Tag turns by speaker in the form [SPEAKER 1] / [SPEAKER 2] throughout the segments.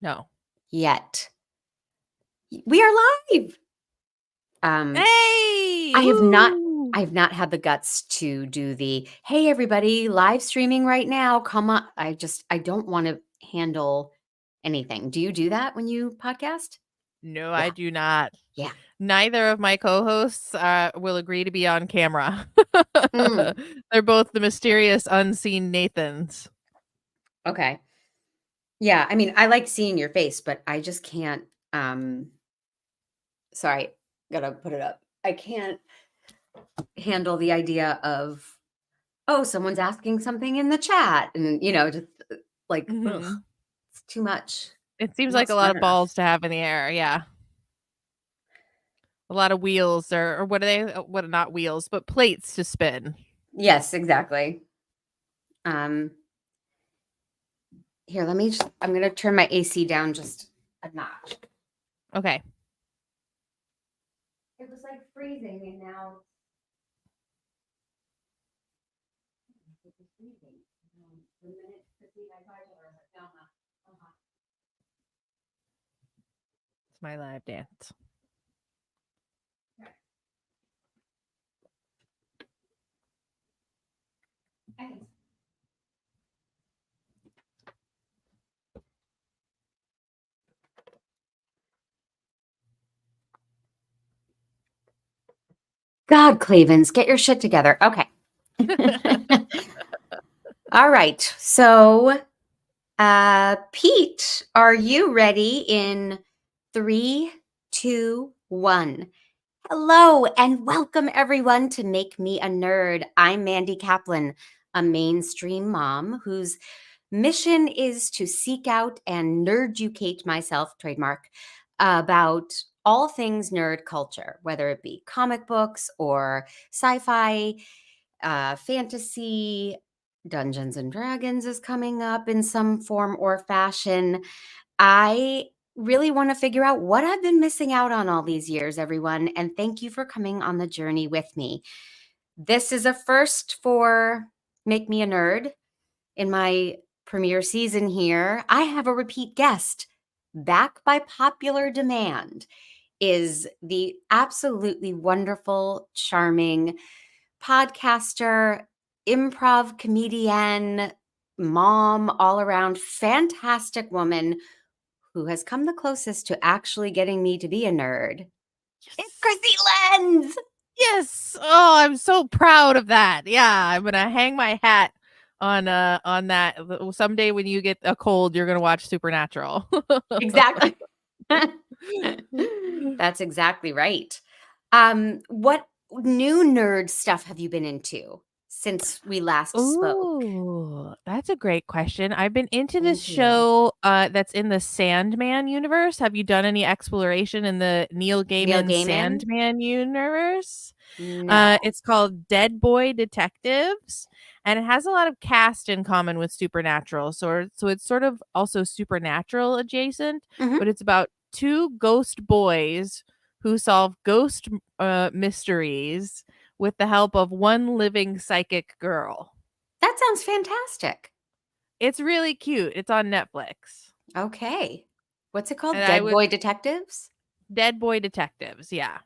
[SPEAKER 1] No.
[SPEAKER 2] yet. We are live.
[SPEAKER 1] Hey!
[SPEAKER 2] I have not
[SPEAKER 1] Woo!
[SPEAKER 2] had the guts to do the, "Hey, everybody, live streaming right now, come on." I don't wanna handle anything. Do you do that when you podcast?
[SPEAKER 1] No, I
[SPEAKER 2] Yeah,
[SPEAKER 1] do not.
[SPEAKER 2] yeah.
[SPEAKER 1] Neither of my co-hosts will agree to be on camera.
[SPEAKER 2] Mm,
[SPEAKER 1] They're both the mysterious unseen Nathans.
[SPEAKER 2] okay. Yeah, I mean, I like seeing your face, but I just can't, sorry, gotta put it up. I can't handle the idea of, "Oh, someone's asking something in the chat," and, just, like, ugh,
[SPEAKER 1] Mhm.
[SPEAKER 2] it's too much.
[SPEAKER 1] It seems
[SPEAKER 2] I'm not
[SPEAKER 1] like a lot
[SPEAKER 2] smart
[SPEAKER 1] of
[SPEAKER 2] enough.
[SPEAKER 1] balls to have in the air, yeah. A lot of wheels or what are they? What not wheels, but plates to spin.
[SPEAKER 2] Yes, exactly. Um, Here, I'm gonna turn my AC down just a notch.
[SPEAKER 1] Okay.
[SPEAKER 2] It was like freezing and now it's freezing. The minute Krissy and I saw each other, I was like, no, no,
[SPEAKER 1] It's my live dance.
[SPEAKER 2] okay. God, Clavens, get your shit together. Okay. All right. So, Pete, are you ready in 3, 2, 1? Hello and welcome everyone to Make Me a Nerd. I'm Mandy Kaplan, a mainstream mom whose mission is to seek out and nerducate myself, trademark, about all things nerd culture, whether it be comic books or sci-fi, fantasy. Dungeons and Dragons is coming up in some form or fashion. I really want to figure out what I've been missing out on all these years, everyone. And thank you for coming on the journey with me. This is a first for Make Me a Nerd. In my premiere season here, I have a repeat guest. Back by popular demand is the absolutely wonderful, charming podcaster, improv comedian, mom, all around fantastic woman who has come the closest to actually getting me to be a nerd. It's
[SPEAKER 1] Yes.
[SPEAKER 2] Krissy Lenz.
[SPEAKER 1] Yes. Oh, I'm so proud of that. Yeah, I'm gonna hang my hat on that. Someday when you get a cold, you're gonna watch Supernatural.
[SPEAKER 2] Exactly. That's exactly right. What new nerd stuff have you been into since we last spoke?
[SPEAKER 1] Ooh, that's a great question. I've been into this
[SPEAKER 2] Thank you.
[SPEAKER 1] show that's in the Sandman universe. Have you done any exploration in the Neil
[SPEAKER 2] Neil
[SPEAKER 1] Gaiman
[SPEAKER 2] Gaiman?
[SPEAKER 1] Sandman universe?
[SPEAKER 2] No.
[SPEAKER 1] It's called Dead Boy Detectives, and it has a lot of cast in common with Supernatural. So it's sort of also supernatural adjacent,
[SPEAKER 2] Mhm.
[SPEAKER 1] but it's about two ghost boys who solve ghost mysteries with the help of one living psychic girl.
[SPEAKER 2] That sounds fantastic.
[SPEAKER 1] It's really cute. It's on Netflix.
[SPEAKER 2] Okay. What's it called?
[SPEAKER 1] And I
[SPEAKER 2] Dead
[SPEAKER 1] would
[SPEAKER 2] Boy Detectives?
[SPEAKER 1] Dead Boy Detectives, yeah.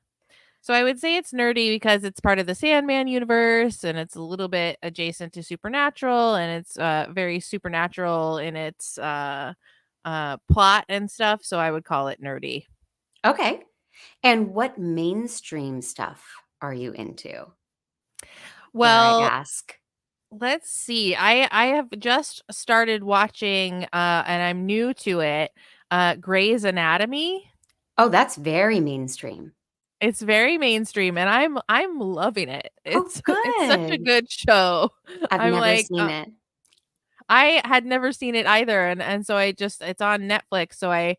[SPEAKER 1] So I would say it's nerdy because it's part of the Sandman universe and it's a little bit adjacent to Supernatural and it's very supernatural in its plot and stuff, so I would call it nerdy.
[SPEAKER 2] Okay. And what mainstream stuff are you into? Dare I
[SPEAKER 1] Well,
[SPEAKER 2] ask?
[SPEAKER 1] let's see. I have just started watching and I'm new to it, Grey's Anatomy.
[SPEAKER 2] Oh, that's very mainstream.
[SPEAKER 1] It's very mainstream and I'm loving it.
[SPEAKER 2] Oh,
[SPEAKER 1] It's such a
[SPEAKER 2] good.
[SPEAKER 1] good show.
[SPEAKER 2] I've
[SPEAKER 1] I'm
[SPEAKER 2] never
[SPEAKER 1] like,
[SPEAKER 2] seen it.
[SPEAKER 1] I had never seen it either and so I just it's on Netflix, so I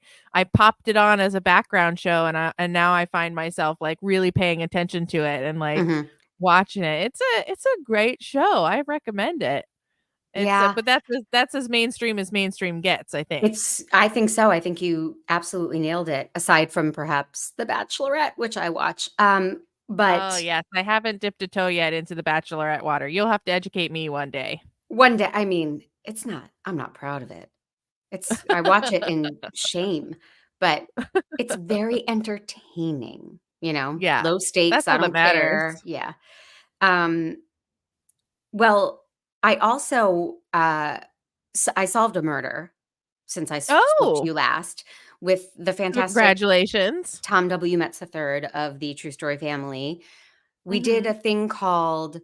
[SPEAKER 1] popped it on as a background show and now I find myself like really paying attention to it and like
[SPEAKER 2] Mhm.
[SPEAKER 1] watching it. It's a great show. I recommend it. It's
[SPEAKER 2] Yeah,
[SPEAKER 1] but that's as mainstream as mainstream gets, I think.
[SPEAKER 2] I think so. I think you absolutely nailed it, aside from perhaps The Bachelorette, which I watch.
[SPEAKER 1] Oh,
[SPEAKER 2] But
[SPEAKER 1] yes. I haven't dipped a toe yet into the bachelorette water. You'll have to educate me one day.
[SPEAKER 2] one day, I mean, I'm not proud of it. I watch it in shame, but it's very entertaining,
[SPEAKER 1] Yeah.
[SPEAKER 2] low stakes,
[SPEAKER 1] That's
[SPEAKER 2] I
[SPEAKER 1] all that
[SPEAKER 2] don't
[SPEAKER 1] matters.
[SPEAKER 2] care. Yeah. Um, well, I also, I solved a murder since I spoke to
[SPEAKER 1] Oh,
[SPEAKER 2] you last with the fantastic
[SPEAKER 1] congratulations.
[SPEAKER 2] Tom W. Metz III of the True Story family. We did a
[SPEAKER 1] Mhm.
[SPEAKER 2] thing called,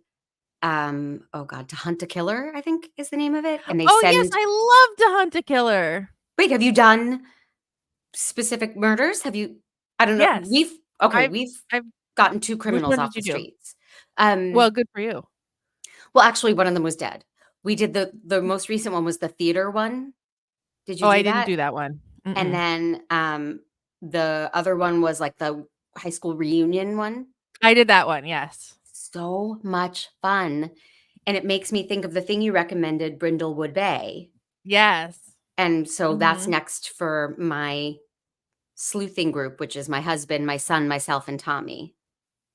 [SPEAKER 2] oh god, To Hunt a Killer, I think is the name of it, and they
[SPEAKER 1] Oh, yes,
[SPEAKER 2] send
[SPEAKER 1] I love to hunt a killer.
[SPEAKER 2] wait, have you done specific murders? Have you I don't know.
[SPEAKER 1] Yes. I've
[SPEAKER 2] We've
[SPEAKER 1] I've
[SPEAKER 2] gotten 2
[SPEAKER 1] which
[SPEAKER 2] criminals
[SPEAKER 1] one
[SPEAKER 2] off
[SPEAKER 1] did
[SPEAKER 2] the
[SPEAKER 1] you do?
[SPEAKER 2] streets. Um,
[SPEAKER 1] Well, good for you.
[SPEAKER 2] well, actually, one of them was dead. We did the most recent one was the theater one. Did you
[SPEAKER 1] Oh, I
[SPEAKER 2] do
[SPEAKER 1] didn't
[SPEAKER 2] that?
[SPEAKER 1] do that one.
[SPEAKER 2] And
[SPEAKER 1] Mm-mm.
[SPEAKER 2] then, the other one was, like, the high school reunion one.
[SPEAKER 1] I did that one, yes.
[SPEAKER 2] So much fun, and it makes me think of the thing you recommended, Brindlewood Bay,
[SPEAKER 1] Yes.
[SPEAKER 2] and so that's
[SPEAKER 1] Mhm.
[SPEAKER 2] next for my sleuthing group, which is my husband, my son, myself, and Tommy.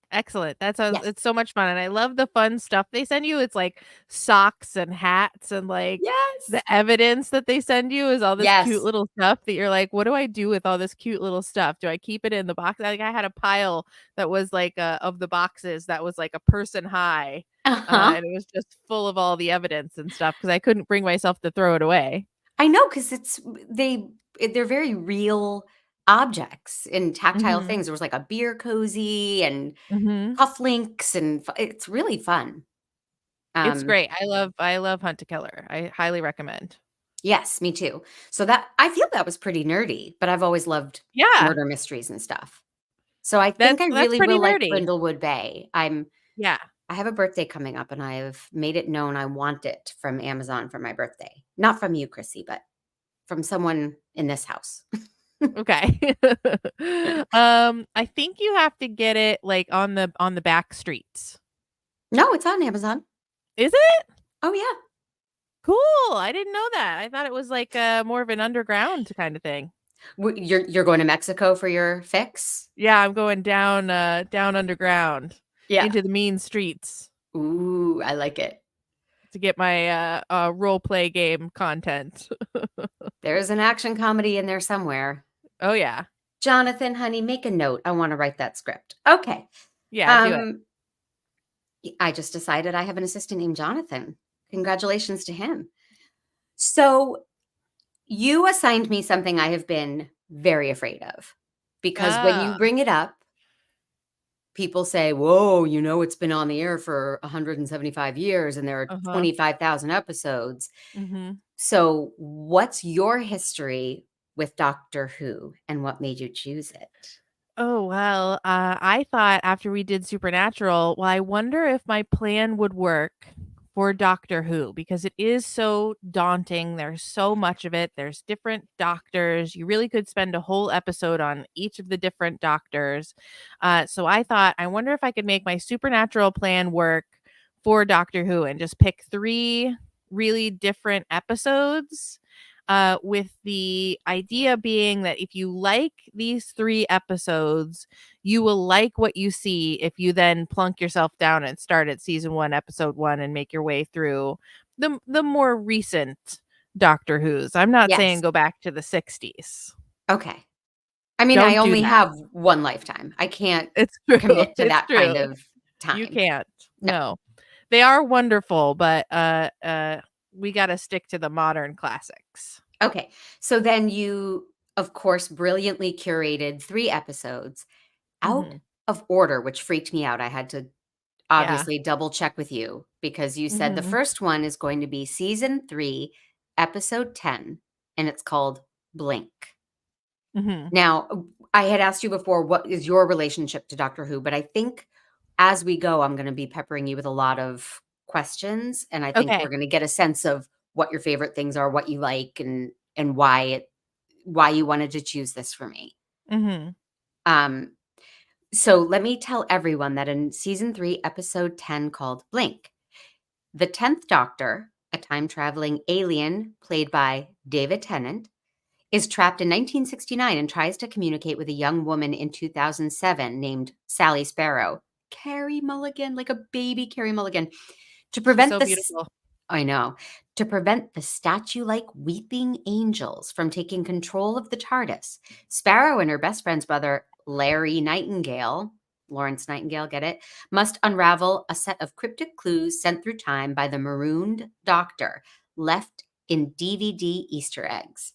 [SPEAKER 1] Excellent. That sounds
[SPEAKER 2] Yes.
[SPEAKER 1] it's so much fun, and I love the fun stuff they send you. It's like socks and hats and, like,
[SPEAKER 2] Yes.
[SPEAKER 1] the evidence that they send you is all this cute
[SPEAKER 2] Yes.
[SPEAKER 1] little stuff that you're like, "What do I do with all this cute little stuff? Do I keep it in the box?" Like, I had a pile that was like, of the boxes that was like a person high,
[SPEAKER 2] Uh-huh.
[SPEAKER 1] and it was just full of all the evidence and stuff because I couldn't bring myself to throw it away.
[SPEAKER 2] I know, 'cause they're very real objects and tactile
[SPEAKER 1] Mhm.
[SPEAKER 2] things. There was, like, a beer cozy and
[SPEAKER 1] Mhm.
[SPEAKER 2] cufflinks and it's really fun.
[SPEAKER 1] It's
[SPEAKER 2] Um,
[SPEAKER 1] great. I love Hunt to Killer. I highly recommend.
[SPEAKER 2] yes, me too. So that I feel that was pretty nerdy, but I've always loved
[SPEAKER 1] Yeah.
[SPEAKER 2] murder mysteries and stuff. So I think I
[SPEAKER 1] That's
[SPEAKER 2] really
[SPEAKER 1] pretty
[SPEAKER 2] will like
[SPEAKER 1] nerdy.
[SPEAKER 2] Brindlewood Bay.
[SPEAKER 1] Yeah.
[SPEAKER 2] I have a birthday coming up, and I have made it known I want it from Amazon for my birthday. Not from you, Krissy, but from someone in this house.
[SPEAKER 1] Okay. I think you have to get it, like, on the back streets.
[SPEAKER 2] No, it's on Amazon.
[SPEAKER 1] Is it?
[SPEAKER 2] Oh, yeah.
[SPEAKER 1] Cool. I didn't know that. I thought it was, like, more of an underground kinda thing.
[SPEAKER 2] You're going to Mexico for your fix?
[SPEAKER 1] Yeah, I'm going down underground
[SPEAKER 2] Yeah.
[SPEAKER 1] into the mean streets
[SPEAKER 2] Ooh, I like it.
[SPEAKER 1] to get my, role play game content.
[SPEAKER 2] There's an action comedy in there somewhere.
[SPEAKER 1] Oh, yeah.
[SPEAKER 2] Jonathan, honey, make a note. I wanna write that script. Okay.
[SPEAKER 1] Yeah, do it.
[SPEAKER 2] Um, I just decided I have an assistant named Jonathan. Congratulations to him. So, you assigned me something I have been very afraid of, because when you
[SPEAKER 1] Ah.
[SPEAKER 2] bring it up, people say, "Whoa, it's been on the air for 175 years and there are
[SPEAKER 1] Uh-huh.
[SPEAKER 2] 25,000 episodes."
[SPEAKER 1] Mhm.
[SPEAKER 2] So, what's your history with Doctor Who and what made you choose it?
[SPEAKER 1] Oh, well, I thought after we did Supernatural, well, I wonder if my plan would work for Doctor Who because it is so daunting. There's so much of it. There's different doctors. You really could spend a whole episode on each of the different doctors. So I thought, I wonder if I could make my Supernatural plan work for Doctor Who and just pick three really different episodes, with the idea being that if you like these three episodes, you will like what you see if you then plunk yourself down and start at season one, episode one, and make your way through the more recent Doctor Who's. I'm not saying
[SPEAKER 2] Yes.
[SPEAKER 1] go back to the 60s.
[SPEAKER 2] Okay. I mean, I
[SPEAKER 1] Don't do
[SPEAKER 2] only
[SPEAKER 1] that.
[SPEAKER 2] have 1 lifetime. I can't
[SPEAKER 1] It's true.
[SPEAKER 2] commit to
[SPEAKER 1] It's
[SPEAKER 2] that kind
[SPEAKER 1] true.
[SPEAKER 2] of
[SPEAKER 1] You
[SPEAKER 2] time.
[SPEAKER 1] can't.
[SPEAKER 2] No.
[SPEAKER 1] No. They are wonderful, but we got to stick to the modern classics.
[SPEAKER 2] Okay. So then you, of course, brilliantly curated 3 episodes out
[SPEAKER 1] Mhm.
[SPEAKER 2] of order, which freaked me out. I had to
[SPEAKER 1] Yeah.
[SPEAKER 2] obviously double check with you because you said the
[SPEAKER 1] Mhm.
[SPEAKER 2] first one is going to be season 3, episode 10, and it's called Blink.
[SPEAKER 1] Mhm.
[SPEAKER 2] Now, I had asked you before, what is your relationship to Doctor Who? But I think as we go, I'm going to be peppering you with a lot of questions, and I think we're
[SPEAKER 1] Okay.
[SPEAKER 2] going to get a sense of what your favorite things are, what you like, and why you wanted to choose this for me.
[SPEAKER 1] Mhm.
[SPEAKER 2] Um, so let me tell everyone that in season 3, episode 10, called Blink, the 10th Doctor, a time traveling alien played by David Tennant, is trapped in 1969 and tries to communicate with a young woman in 2007 named Sally Sparrow. Carrie Mulligan, like a baby Carrie Mulligan. To
[SPEAKER 1] She's
[SPEAKER 2] prevent
[SPEAKER 1] so
[SPEAKER 2] this,
[SPEAKER 1] beautiful.
[SPEAKER 2] I know. To prevent the statue-like weeping angels from taking control of the TARDIS, Sparrow and her best friend's brother, Larry Nightingale, Lawrence Nightingale, get it? Must unravel a set of cryptic clues sent through time by the marooned doctor, left in DVD Easter eggs.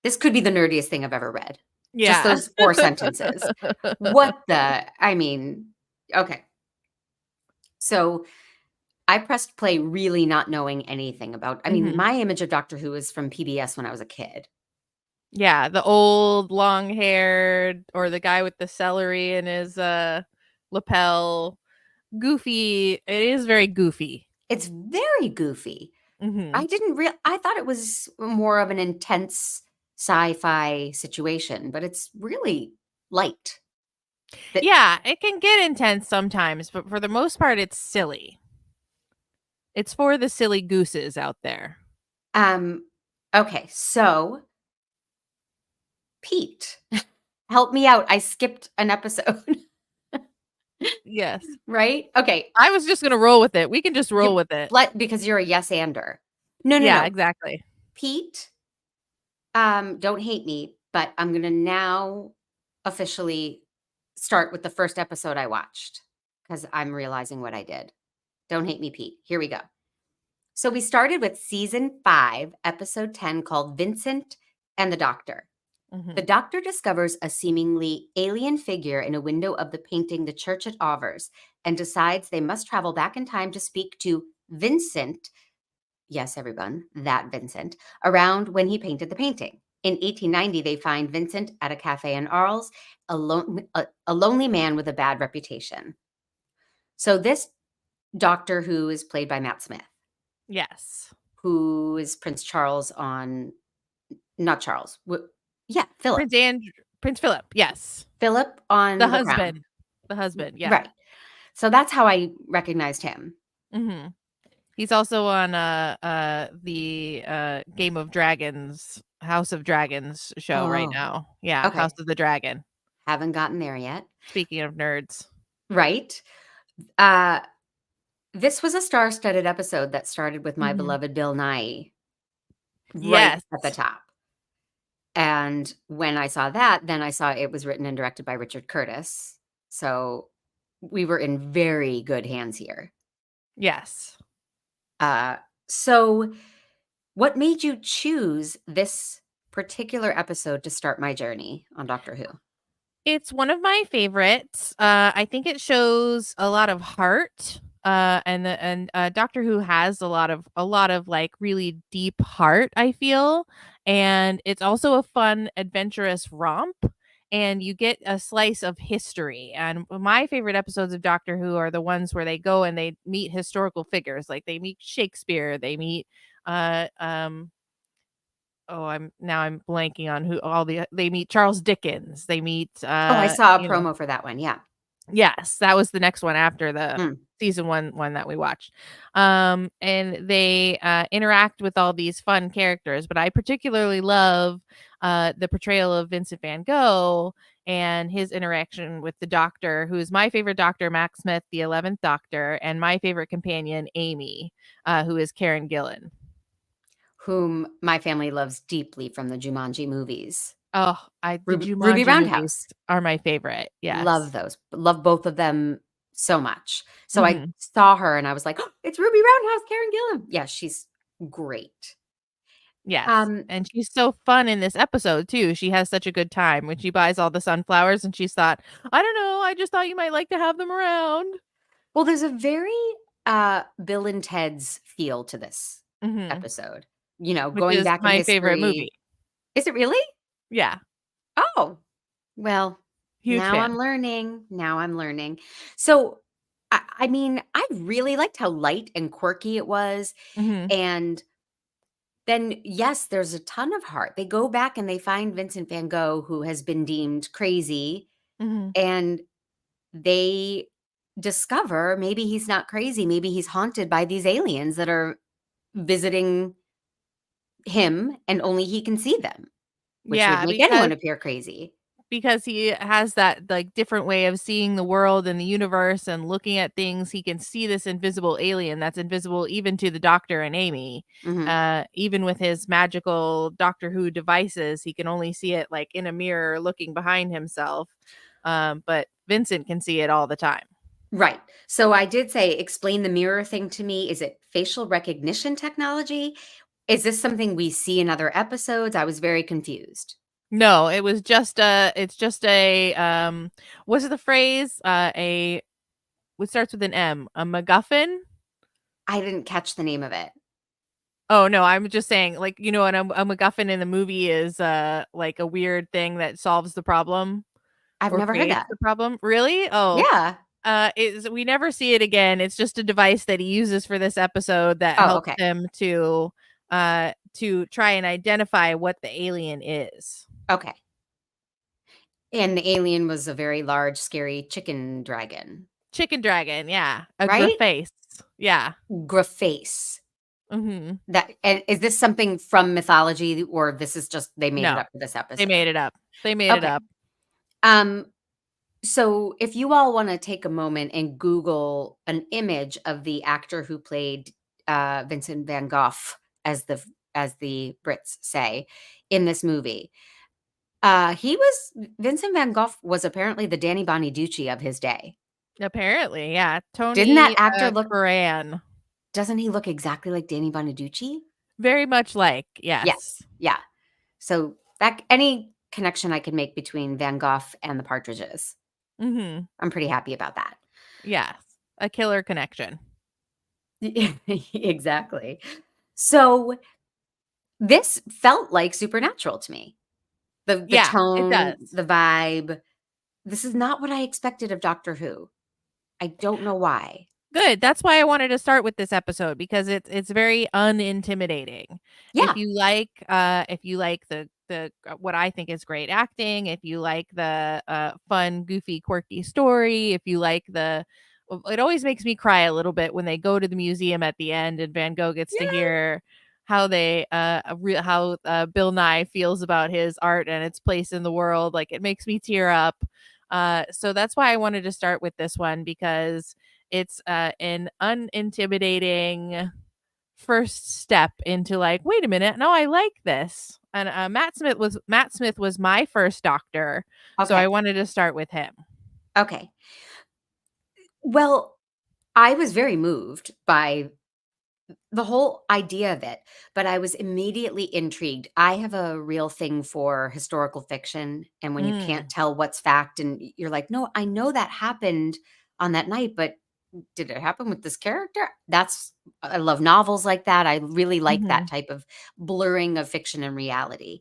[SPEAKER 2] This could be the nerdiest thing I've ever read. Just
[SPEAKER 1] Yeah.
[SPEAKER 2] those 4 sentences. What the I mean, okay. So, I pressed play really not knowing anything about
[SPEAKER 1] Mhm.
[SPEAKER 2] my image of Doctor Who is from PBS when I was a kid.
[SPEAKER 1] Yeah, the old long-haired or the guy with the celery in his, lapel. Goofy. It is very goofy.
[SPEAKER 2] It's very goofy.
[SPEAKER 1] Mhm.
[SPEAKER 2] I thought it was more of an intense sci-fi situation, but it's really light. That
[SPEAKER 1] Yeah, it can get intense sometimes, but for the most part, it's silly. It's for the silly gooses out there.
[SPEAKER 2] um okay, so Pete, help me out. I skipped an episode,
[SPEAKER 1] Yes.
[SPEAKER 2] right? Okay.
[SPEAKER 1] I was just gonna roll with it. We can just roll
[SPEAKER 2] You
[SPEAKER 1] with it.
[SPEAKER 2] because you're a yes-ander. No, no,
[SPEAKER 1] Yeah,
[SPEAKER 2] no.
[SPEAKER 1] exactly.
[SPEAKER 2] Pete, don't hate me, but I'm gonna now officially start with the first episode I watched because I'm realizing what I did. Don't hate me, Pete. Here we go. So we started with season 5, episode 10, called Vincent and the Doctor. The
[SPEAKER 1] Mhm.
[SPEAKER 2] doctor discovers a seemingly alien figure in a window of the painting The Church at Auvers and decides they must travel back in time to speak to Vincent. Yes, everyone, that Vincent, around when he painted the painting. In 1890, they find Vincent at a cafe in Arles, a lonely man with a bad reputation. So this doctor, who is played by Matt Smith,
[SPEAKER 1] Yes.
[SPEAKER 2] who is Prince Charles on, not Charles, yeah, Philip.
[SPEAKER 1] Prince Philip, yes.
[SPEAKER 2] Philip
[SPEAKER 1] The
[SPEAKER 2] on The Crown.
[SPEAKER 1] husband. The husband, yeah.
[SPEAKER 2] Right. So that's how I recognized him.
[SPEAKER 1] Mhm. He's also on, the, Game of Dragons, House of Dragons show right
[SPEAKER 2] Oh,
[SPEAKER 1] now. Yeah, House
[SPEAKER 2] okay.
[SPEAKER 1] of the Dragon.
[SPEAKER 2] Haven't gotten there yet.
[SPEAKER 1] Speaking of nerds.
[SPEAKER 2] Right. Uh, this was a star-studded episode that started with my
[SPEAKER 1] Mhm.
[SPEAKER 2] beloved Bill Nye right
[SPEAKER 1] Yes.
[SPEAKER 2] at the top. And when I saw that, then I saw it was written and directed by Richard Curtis. So we were in very good hands here.
[SPEAKER 1] Yes.
[SPEAKER 2] Uh, so what made you choose this particular episode to start my journey on Doctor Who?
[SPEAKER 1] It's one of my favorites. I think it shows a lot of heart. And Doctor Who has a lot of like really deep heart, I feel. And it's also a fun, adventurous romp. And you get a slice of history. And my favorite episodes of Doctor Who are the ones where they go and they meet historical figures. Like they meet Shakespeare, they meet uh um oh, I'm blanking on who all they meet Charles Dickens. They meet,
[SPEAKER 2] Oh, I saw a promo for that one. Yeah.
[SPEAKER 1] yes, that was the next one after the
[SPEAKER 2] Mm.
[SPEAKER 1] season one that we watched. And they, interact with all these fun characters, but I particularly love, the portrayal of Vincent van Gogh and his interaction with the Doctor, who is my favorite Doctor, Max Smith, the 11th Doctor, and my favorite companion, Amy, who is Karen Gillan.
[SPEAKER 2] Whom my family loves deeply from the Jumanji movies.
[SPEAKER 1] Oh, the
[SPEAKER 2] Ruby
[SPEAKER 1] Jumanji movies
[SPEAKER 2] Roundhouse.
[SPEAKER 1] are my favorite, yes.
[SPEAKER 2] Love those. Love both of them so much. So I
[SPEAKER 1] Mhm.
[SPEAKER 2] saw her and I was like, "Oh, it's Ruby Roundhouse, Karen Gillan." Yeah, she's great.
[SPEAKER 1] Yes,
[SPEAKER 2] Um,
[SPEAKER 1] and she's so fun in this episode too. She has such a good time when she buys all the sunflowers and she's thought, "I don't know, I just thought you might like to have them around."
[SPEAKER 2] well, there's a very, Bill and Ted's feel to this
[SPEAKER 1] Mhm.
[SPEAKER 2] episode.
[SPEAKER 1] Which
[SPEAKER 2] Going
[SPEAKER 1] is
[SPEAKER 2] back in
[SPEAKER 1] my favorite movie.
[SPEAKER 2] history. Is it really?
[SPEAKER 1] Yeah,
[SPEAKER 2] Oh, well,
[SPEAKER 1] huge fan.
[SPEAKER 2] Now I'm learning. So, I really liked how light and quirky it was,
[SPEAKER 1] Mhm,
[SPEAKER 2] and then, yes, there's a ton of heart. They go back and they find Vincent van Gogh, who has been deemed crazy,
[SPEAKER 1] mhm.
[SPEAKER 2] and they discover maybe he's not crazy. Maybe he's haunted by these aliens that are visiting him and only he can see them, which would
[SPEAKER 1] Yeah,
[SPEAKER 2] make
[SPEAKER 1] because
[SPEAKER 2] anyone appear crazy.
[SPEAKER 1] because he has that like different way of seeing the world and the universe and looking at things. He can see this invisible alien that's invisible even to the Doctor and Amy.
[SPEAKER 2] Mhm.
[SPEAKER 1] Even with his magical Doctor Who devices, he can only see it like in a mirror looking behind himself. But Vincent can see it all the time.
[SPEAKER 2] Right. So I did say, explain the mirror thing to me. Is it facial recognition technology? Is this something we see in other episodes? I was very confused.
[SPEAKER 1] No, it was just it's just a what's the phrase? A what starts with an M? A MacGuffin?
[SPEAKER 2] I didn't catch the name of it.
[SPEAKER 1] Oh no, I'm just saying, like, what a MacGuffin in the movie is like a weird thing that solves the problem
[SPEAKER 2] I've
[SPEAKER 1] or
[SPEAKER 2] never heard
[SPEAKER 1] creates
[SPEAKER 2] that.
[SPEAKER 1] the problem. Really? Oh,
[SPEAKER 2] Yeah.
[SPEAKER 1] is we never see it again. It's just a device that he uses for this episode that
[SPEAKER 2] Oh,
[SPEAKER 1] helps
[SPEAKER 2] okay.
[SPEAKER 1] him to try and identify what the alien is.
[SPEAKER 2] Okay. And the alien was a very large, scary chicken dragon,
[SPEAKER 1] Chicken dragon, yeah. A
[SPEAKER 2] right?
[SPEAKER 1] griface. Yeah.
[SPEAKER 2] Grafface.
[SPEAKER 1] Mhm.
[SPEAKER 2] That and is this something from mythology or this is just they made it
[SPEAKER 1] No.
[SPEAKER 2] up for this
[SPEAKER 1] They
[SPEAKER 2] episode?
[SPEAKER 1] made it up. They made it
[SPEAKER 2] Okay.
[SPEAKER 1] up.
[SPEAKER 2] Um, so if you all wanna take a moment and Google an image of the actor who played, Vincent van Gogh, as the Brits say, in this movie, he was Vincent van Gogh was apparently the Danny Bonaducci of his day.
[SPEAKER 1] Apparently, yeah.
[SPEAKER 2] Didn't that
[SPEAKER 1] Tony,
[SPEAKER 2] actor look
[SPEAKER 1] Curran.
[SPEAKER 2] doesn't he look exactly like Danny Bonaducci?
[SPEAKER 1] Very much like, yes.
[SPEAKER 2] Yes, yeah. So, that any connection I can make between Van Gogh and the Partridges,
[SPEAKER 1] Mhm.
[SPEAKER 2] I'm pretty happy about that.
[SPEAKER 1] Yes. A killer connection.
[SPEAKER 2] Exactly. So, this felt like Supernatural to me. The
[SPEAKER 1] Yeah, it
[SPEAKER 2] tone,
[SPEAKER 1] does.
[SPEAKER 2] the vibe. This is not what I expected of Doctor Who. I don't know why.
[SPEAKER 1] Good. That's why I wanted to start with this episode because it's very unintimidating.
[SPEAKER 2] Yeah,
[SPEAKER 1] If you like the what I think is great acting, if you like the fun, goofy, quirky story, if you like the it always makes me cry a little bit when they go to the museum at the end and Van Gogh gets to
[SPEAKER 2] yeah,
[SPEAKER 1] hear how how Bill Nye feels about his art and its place in the world. Like it makes me tear up. So that's why I wanted to start with this one because it's an unintimidating first step into like, wait a minute, no, I like this. And Matt Smith was my first doctor, so
[SPEAKER 2] okay,
[SPEAKER 1] I wanted to start with him.
[SPEAKER 2] okay. Well, I was very moved by the whole idea of it, but I was immediately intrigued. I have a real thing for historical fiction, and when you can't
[SPEAKER 1] Mm,
[SPEAKER 2] tell what's fact and you're like, "No, I know that happened on that night, but did it happen with this character?" That's I love novels like that. I really like that
[SPEAKER 1] mhm,
[SPEAKER 2] type of blurring of fiction and reality.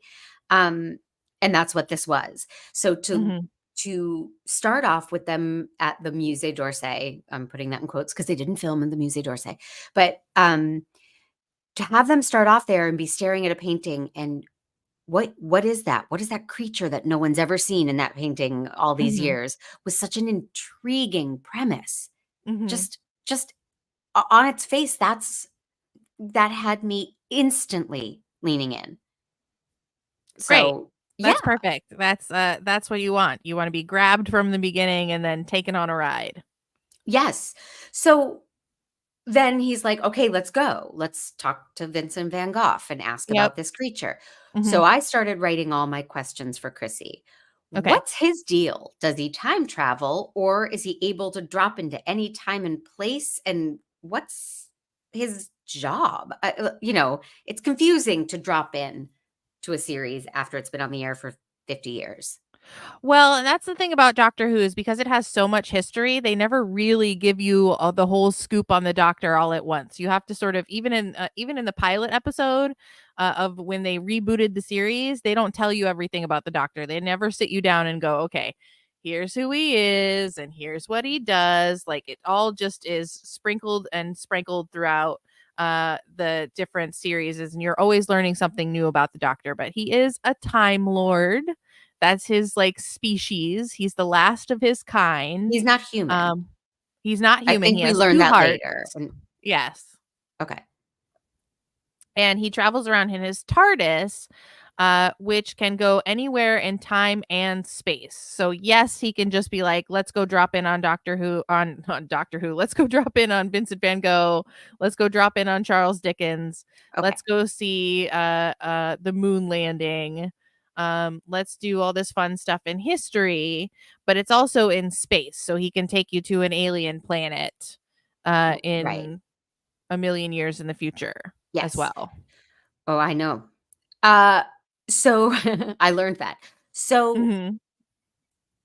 [SPEAKER 2] Um, and that's what this was. So
[SPEAKER 1] mhm.
[SPEAKER 2] to start off with them at the Musée d'Orsay, I'm putting that in quotes because they didn't film in the Musée d'Orsay, but, to have them start off there and be staring at a painting and what is that? What is that creature that no one's ever seen in that painting all these
[SPEAKER 1] Mhm,
[SPEAKER 2] years was such an intriguing premise.
[SPEAKER 1] mhm.
[SPEAKER 2] Just o on its face, that had me instantly leaning in.
[SPEAKER 1] Great.
[SPEAKER 2] So, yeah,
[SPEAKER 1] That's perfect. That's what you want. You wanna be grabbed from the beginning and then taken on a ride.
[SPEAKER 2] yes. So then he's like, "Okay, let's go. Let's talk to Vincent van Gogh and ask
[SPEAKER 1] Yep.
[SPEAKER 2] about this creature."
[SPEAKER 1] Mhm.
[SPEAKER 2] So I started writing all my questions for Krissy.
[SPEAKER 1] Okay.
[SPEAKER 2] What's his deal? Does he time travel or is he able to drop into any time and place? And what's his job? It's confusing to drop in to a series after it's been on the air for 50 years.
[SPEAKER 1] Well, and that's the thing about Doctor Who is because it has so much history, they never really give you the whole scoop on the Doctor all at once. You have to sort of even in the pilot episode of when they rebooted the series, they don't tell you everything about the Doctor. They never sit you down and go, "Okay, here's who he is and here's what he does." Like it all just is sprinkled and sprinkled throughout the different series and you're always learning something new about the Doctor, but he is a time lord. That's his, like, species. He's the last of his kind.
[SPEAKER 2] He's not human.
[SPEAKER 1] Um, he's not
[SPEAKER 2] I
[SPEAKER 1] human.
[SPEAKER 2] think
[SPEAKER 1] He
[SPEAKER 2] we
[SPEAKER 1] has
[SPEAKER 2] learned
[SPEAKER 1] 2
[SPEAKER 2] that
[SPEAKER 1] hearts.
[SPEAKER 2] later. And
[SPEAKER 1] Yes.
[SPEAKER 2] okay.
[SPEAKER 1] And he travels around in his TARDIS, which can go anywhere in time and space. So yes, he can just be like, let's go drop in on Doctor Who on Doctor Who. Let's go drop in on Vincent van Gogh. Let's go drop in on Charles Dickens.
[SPEAKER 2] Okay.
[SPEAKER 1] Let's go see the moon landing. Let's do all this fun stuff in history, but it's also in space. So he can take you to an alien planet
[SPEAKER 2] Right.
[SPEAKER 1] in a million years in the future as
[SPEAKER 2] Yes.
[SPEAKER 1] well.
[SPEAKER 2] Oh, I know. Uh, so I learned that. So
[SPEAKER 1] Mhm.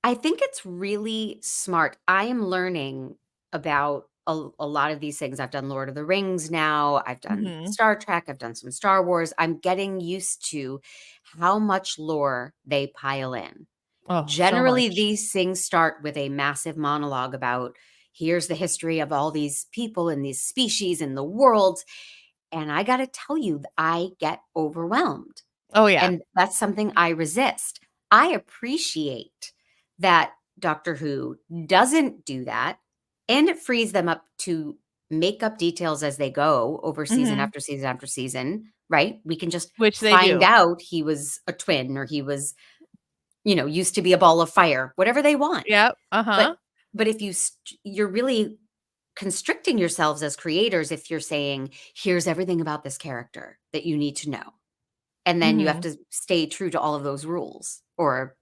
[SPEAKER 2] I think it's really smart. I am learning about a lot of these things. I've done Lord of the Rings now. I've done
[SPEAKER 1] Mhm.
[SPEAKER 2] Star Trek. I've done some Star Wars. I'm getting used to how much lore they pile in.
[SPEAKER 1] Oh, so
[SPEAKER 2] Generally,
[SPEAKER 1] much.
[SPEAKER 2] these things start with a massive monologue about here's the history of all these people and these species and the world. And I got to tell you, I get overwhelmed.
[SPEAKER 1] Oh yeah.
[SPEAKER 2] And that's something I resist. I appreciate that Doctor Who doesn't do that, and it frees them up to make up details as they go over season
[SPEAKER 1] Mhm.
[SPEAKER 2] after season after season, right? We can just
[SPEAKER 1] Which they
[SPEAKER 2] find
[SPEAKER 1] do.
[SPEAKER 2] out he was a twin or he was, used to be a ball of fire, whatever they want.
[SPEAKER 1] Yep.
[SPEAKER 2] But
[SPEAKER 1] Uh-huh.
[SPEAKER 2] but if you're really constricting yourselves as creators if you're saying, "Here's everything about this character that you need to know." And then you have
[SPEAKER 1] Mhm.
[SPEAKER 2] to stay true to all of those rules or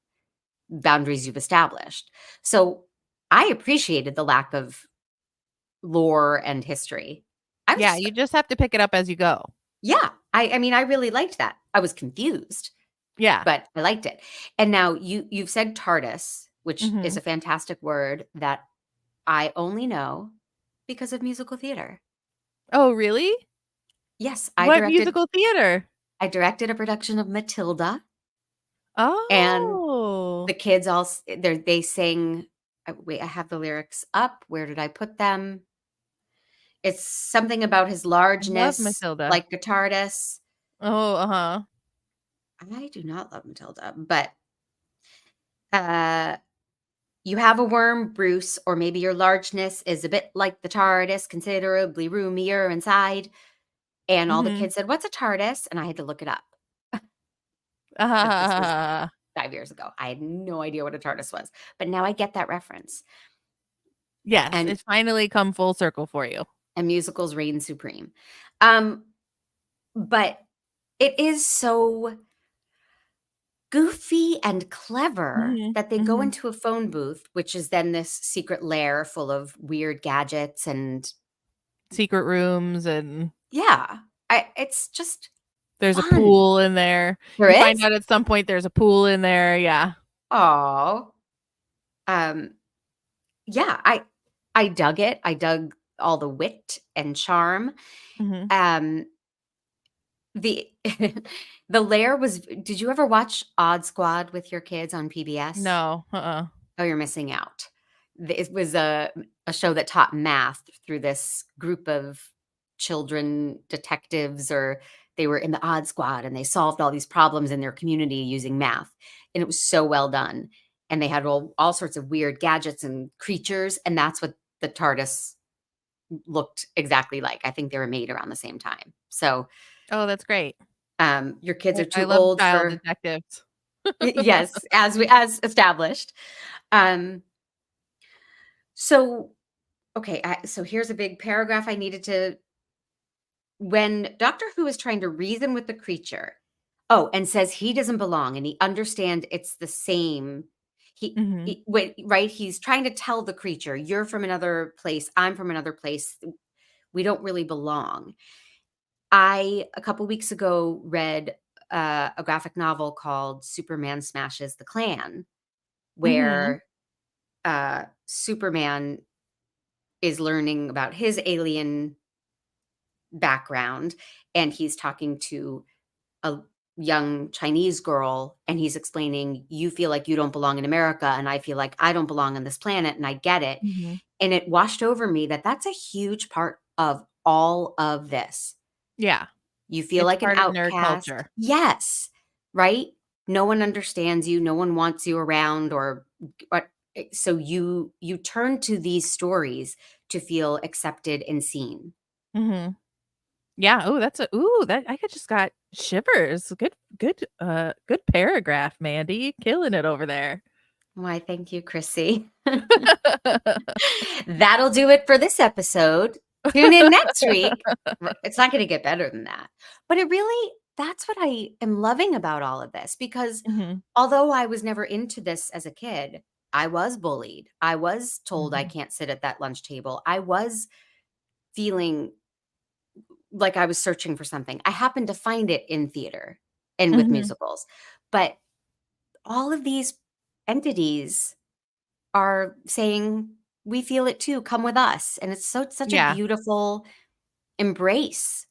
[SPEAKER 2] boundaries you've established. So, I appreciated the lack of lore and history. I was
[SPEAKER 1] Yeah,
[SPEAKER 2] just
[SPEAKER 1] you just have to pick it up as you go.
[SPEAKER 2] yeah, I mean, I really liked that. I was confused,
[SPEAKER 1] Yeah.
[SPEAKER 2] but I liked it. And now you've said TARDIS, which is
[SPEAKER 1] Mhm.
[SPEAKER 2] a fantastic word that I only know because of musical theater.
[SPEAKER 1] Oh, really?
[SPEAKER 2] Yes,
[SPEAKER 1] What musical theater?
[SPEAKER 2] I directed a production of Matilda, and
[SPEAKER 1] Oh.
[SPEAKER 2] the kids all they sing wait, I have the lyrics up. Where did I put them? It's something about his
[SPEAKER 1] I love
[SPEAKER 2] largeness,
[SPEAKER 1] Matilda.
[SPEAKER 2] like the TARDIS.
[SPEAKER 1] Oh, uh-huh.
[SPEAKER 2] I do not love Matilda, but, uh, you have a worm, Bruce, or maybe your largeness is a bit like the TARDIS, considerably roomier inside, and all the
[SPEAKER 1] Mhm.
[SPEAKER 2] kids said, "What's a TARDIS?" And I had to look it up, because this was
[SPEAKER 1] Ah.
[SPEAKER 2] 5 years ago. I had no idea what a TARDIS was, but now I get that reference,
[SPEAKER 1] Yes,
[SPEAKER 2] and
[SPEAKER 1] it's finally come full circle for you.
[SPEAKER 2] musicals reign supreme. Um, but it is so goofy and clever
[SPEAKER 1] Mhm.
[SPEAKER 2] that they go
[SPEAKER 1] Mhm.
[SPEAKER 2] into a phone booth, which is then this secret lair full of weird gadgets and
[SPEAKER 1] Secret rooms, and
[SPEAKER 2] yeah, it's just
[SPEAKER 1] there's a
[SPEAKER 2] fun.
[SPEAKER 1] pool in there.
[SPEAKER 2] There
[SPEAKER 1] You find
[SPEAKER 2] is?
[SPEAKER 1] out at some point there's a pool in there, yeah.
[SPEAKER 2] Aw. Um, yeah, I dug it. I dug all the wit and charm.
[SPEAKER 1] Mhm.
[SPEAKER 2] Um, the the lair was did you ever watch Odd Squad with your kids on PBS?
[SPEAKER 1] No, uh-uh.
[SPEAKER 2] Oh, you're missing out. It was a show that taught math through this group of children detectives, or they were in the odd squad and they solved all these problems in their community using math. And it was so well done. And they had all sorts of weird gadgets and creatures. And that's what the TARDIS looked exactly like. I think they were made around the same time. So
[SPEAKER 1] Oh, that's great.
[SPEAKER 2] your kids are
[SPEAKER 1] I
[SPEAKER 2] too
[SPEAKER 1] love
[SPEAKER 2] old
[SPEAKER 1] child
[SPEAKER 2] for
[SPEAKER 1] detectives.
[SPEAKER 2] yes, as established. Um, so okay, so here's a big paragraph I needed to when Doctor Who is trying to reason with the creature. Oh, and says he doesn't belong and he understands it's the same.
[SPEAKER 1] Mhm.
[SPEAKER 2] Right, he's trying to tell the creature, you're from another place, I'm from another place. We don't really belong. I a couple weeks ago read a graphic novel called Superman Smashes the Klan,
[SPEAKER 1] Mhm.
[SPEAKER 2] where Superman is learning about his alien background, and he's talking to a young Chinese girl, and he's explaining, "You feel like you don't belong in America, and I feel like I don't belong on this planet, and I get it."
[SPEAKER 1] Mhm.
[SPEAKER 2] And it washed over me that that's a huge part of all of this.
[SPEAKER 1] Yeah,
[SPEAKER 2] You feel
[SPEAKER 1] it's
[SPEAKER 2] like an
[SPEAKER 1] part of nerd
[SPEAKER 2] outcast.
[SPEAKER 1] culture.
[SPEAKER 2] Yes, right? No one understands you, no one wants you around or what so you turn to these stories to feel accepted and seen.
[SPEAKER 1] Mhm. Yeah. Oh, that I just got shivers. Good paragraph, Mandy. Killing it over there.
[SPEAKER 2] Why, thank you, Krissy. That'll do it for this episode. Tune in next week. It's not going to get better than that. But that's what I am loving about all of this, because
[SPEAKER 1] Mhm.
[SPEAKER 2] although I was never into this as a kid, I was bullied. I was told I
[SPEAKER 1] Mhm.
[SPEAKER 2] can't sit at that lunch table. I was feeling like I was searching for something. I happened to find it in theater and with
[SPEAKER 1] Mhm.
[SPEAKER 2] musicals. But all of these entities are saying, "We feel it too, come with us." And it's such a
[SPEAKER 1] Yeah.
[SPEAKER 2] beautiful embrace.